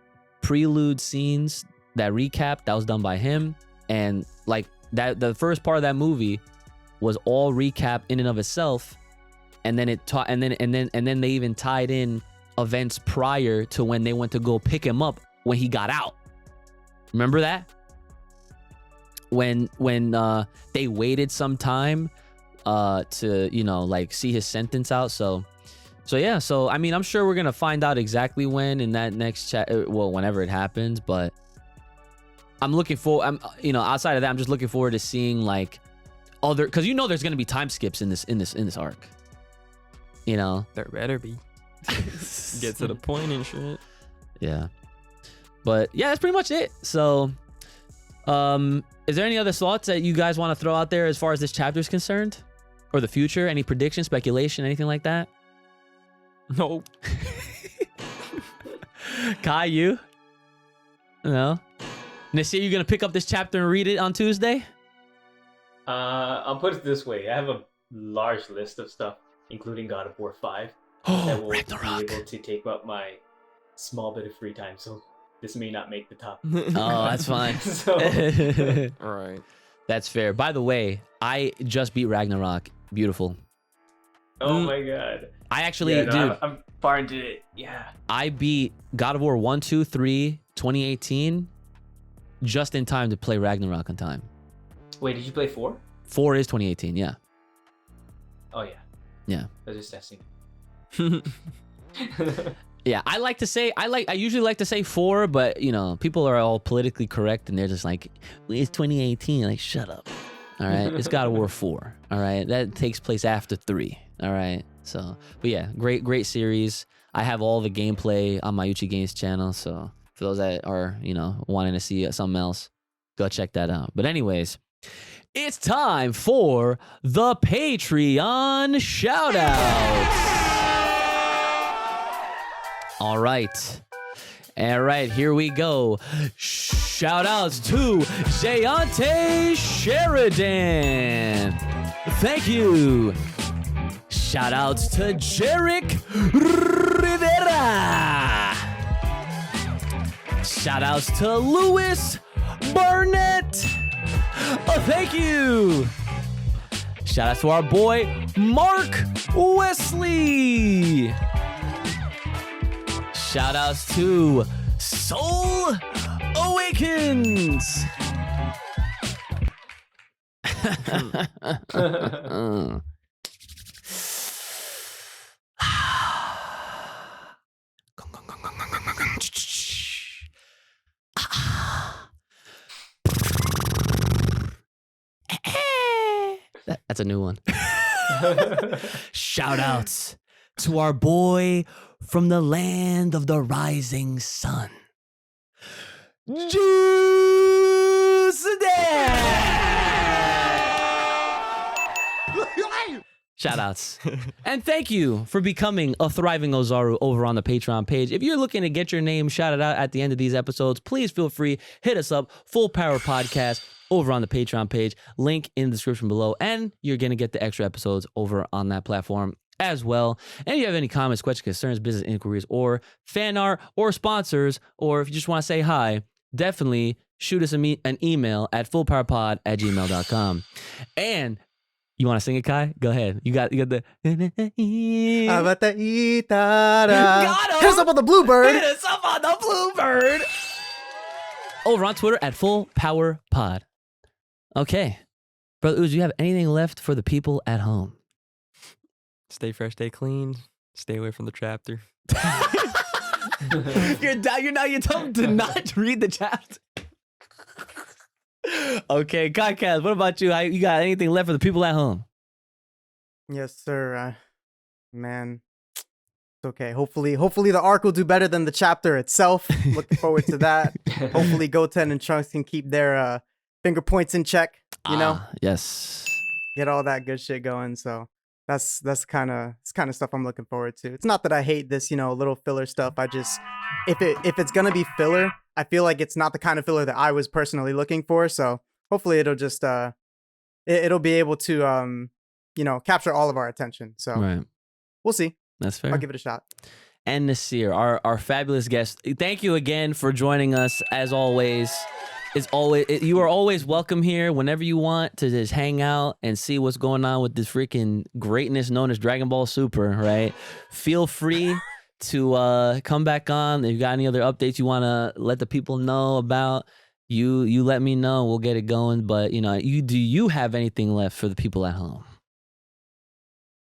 prelude scenes, that recap, that was done by him. And like that, the first part of that movie was all recap in and of itself. And then and then they even tied in events prior to when they went to go pick him up when he got out. Remember that? When they waited some time to, you know, like see his sentence out. So yeah, so I mean, I'm sure we're gonna find out exactly when in that next chat, well, whenever it happens. But I'm looking for, you know, outside of that, I'm just looking forward to seeing like other, because you know there's gonna be time skips in this arc. You know, There better be. Get to the point and shit. yeah. But yeah, that's pretty much it. So, is there any other thoughts that you guys want to throw out there as far as this chapter is concerned, or the future? Any prediction, speculation, anything like that? Nope. Kai, you? No. Nasir, you gonna pick up this chapter and read it on Tuesday? I'll put it this way. I have a large list of stuff, including God of War 5, that will Ragnarok. be able to take up my small bit of free time. So this may not make the top. Oh, that's fine. So All right. That's fair. By the way, I just beat Ragnarok. Beautiful. oh my god. I actually, Yeah, no, dude, I'm far into it. Yeah. I beat God of War 1, 2, 3, 2018 just in time to play Ragnarok on time. Wait, did you play 4? 4 is 2018, yeah. Oh yeah. Yeah. I was just testing. Yeah, I usually like to say 4, but you know, people are all politically correct and they're just like, it's 2018. Like, shut up. All right. It's God of War 4. All right. That takes place after 3. All right. So, but yeah, great series. I have all the gameplay on my Uchi Games channel. So for those that are, you know, wanting to see something else, Go check that out. But anyways, it's time for the Patreon shoutouts. All right. All right, here we go. Shoutouts to Jayante Sheridan. Thank you. Shoutouts to Jarek Rivera. Shoutouts to Louis Barnett. Oh, thank you. Shoutouts to our boy Mark Wesley. Shoutouts to Soul Awakens. That's a new one. Shoutouts to our boy from the land of the rising sun, Juice Shoutouts. And thank you for becoming a thriving Ozaru over on the Patreon page. If you're looking to get your name shouted out at the end of these episodes, please feel free, hit us up, Full Power Podcast over on the Patreon page, link in the description below, and you're going to get the extra episodes over on that platform as well. And if you have any comments, questions, concerns, business inquiries, or fan art, or sponsors, or if you just want to say hi, definitely shoot us an email at fullpowerpod@gmail.com. And you want to sing it, Kai? Go ahead. You got the... Got him! Hit us up on the Bluebird. Hit us up on the Bluebird. Over on Twitter at fullpowerpod. Okay. Brother Ooze, do you have anything left for the people at home? Stay fresh, stay clean, stay away from the chapter. You told him to not read the chapter. Okay, Podcast, what about you? You got anything left for the people at home? Yes, sir. Man, it's okay. Hopefully the arc will do better than the chapter itself. Looking forward to that. Hopefully Goten and Trunks can keep their finger points in check. You know, yes, get all that good shit going. So that's kind of stuff I'm looking forward to. It's not that I hate this, little filler stuff. I just if it's gonna be filler, I feel like it's not the kind of filler that I was personally looking for. So hopefully it'll just it'll be able to capture all of our attention. So right. We'll see. That's fair. I'll give it a shot. And Nasir, our fabulous guest, thank you again for joining us. As always, you are always welcome here whenever you want to just hang out and see what's going on with this freaking greatness known as Dragon Ball Super, right? Feel free to come back on. If you got any other updates you want to let the people know about, you let me know. We'll get it going. But do you have anything left for the people at home?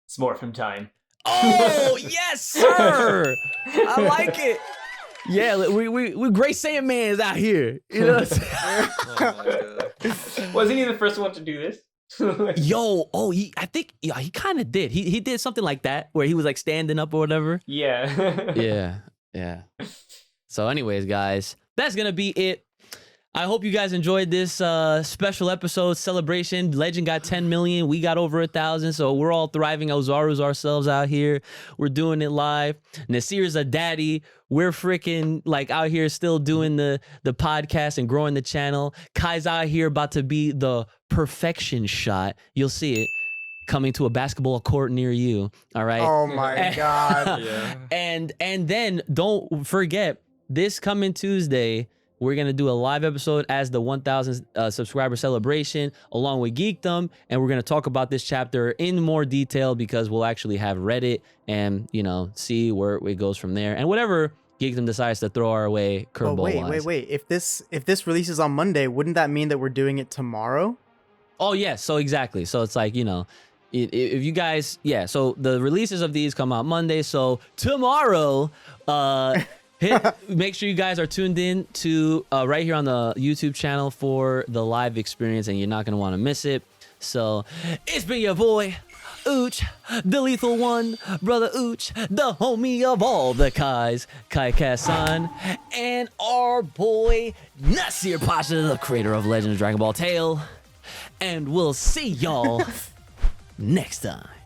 It's more from time. Oh yes, sir. I like it. Yeah, we great Saiyan Man's out here. You know what I'm saying? Oh my God. Wasn't he the first one to do this? I think he kind of did. He did something like that where he was like standing up or whatever. Yeah. Yeah. So anyways, guys, that's going to be it. I hope you guys enjoyed this special episode celebration. Legend got 10 million. We got over 1,000. So we're all thriving Ozarus ourselves out here. We're doing it live. Nasir's a daddy. We're freaking like out here still doing the podcast and growing the channel. Kai's out here about to be the perfection shot. You'll see it coming to a basketball court near you. All right. Oh my God. Yeah. And then don't forget, this coming Tuesday, we're going to do a live episode as the 1,000 subscriber celebration along with Geekdom. And we're going to talk about this chapter in more detail because we'll actually have read it and, see where it goes from there. And whatever Geekdom decides to throw our way curveball-wise. Wait. If this releases on Monday, wouldn't that mean that we're doing it tomorrow? Oh, yes. So exactly. So it's like, if you guys, so the releases of these come out Monday. So tomorrow, make sure you guys are tuned in to right here on the YouTube channel for the live experience, and you're not going to want to miss it. So it's been your boy, Ooch, the lethal one, Brother Ooch, the homie of all the Kais, Kai Kassan, and our boy Naseer Pasha, the creator of Legend of Dragon Ball Tale. And we'll see y'all next time.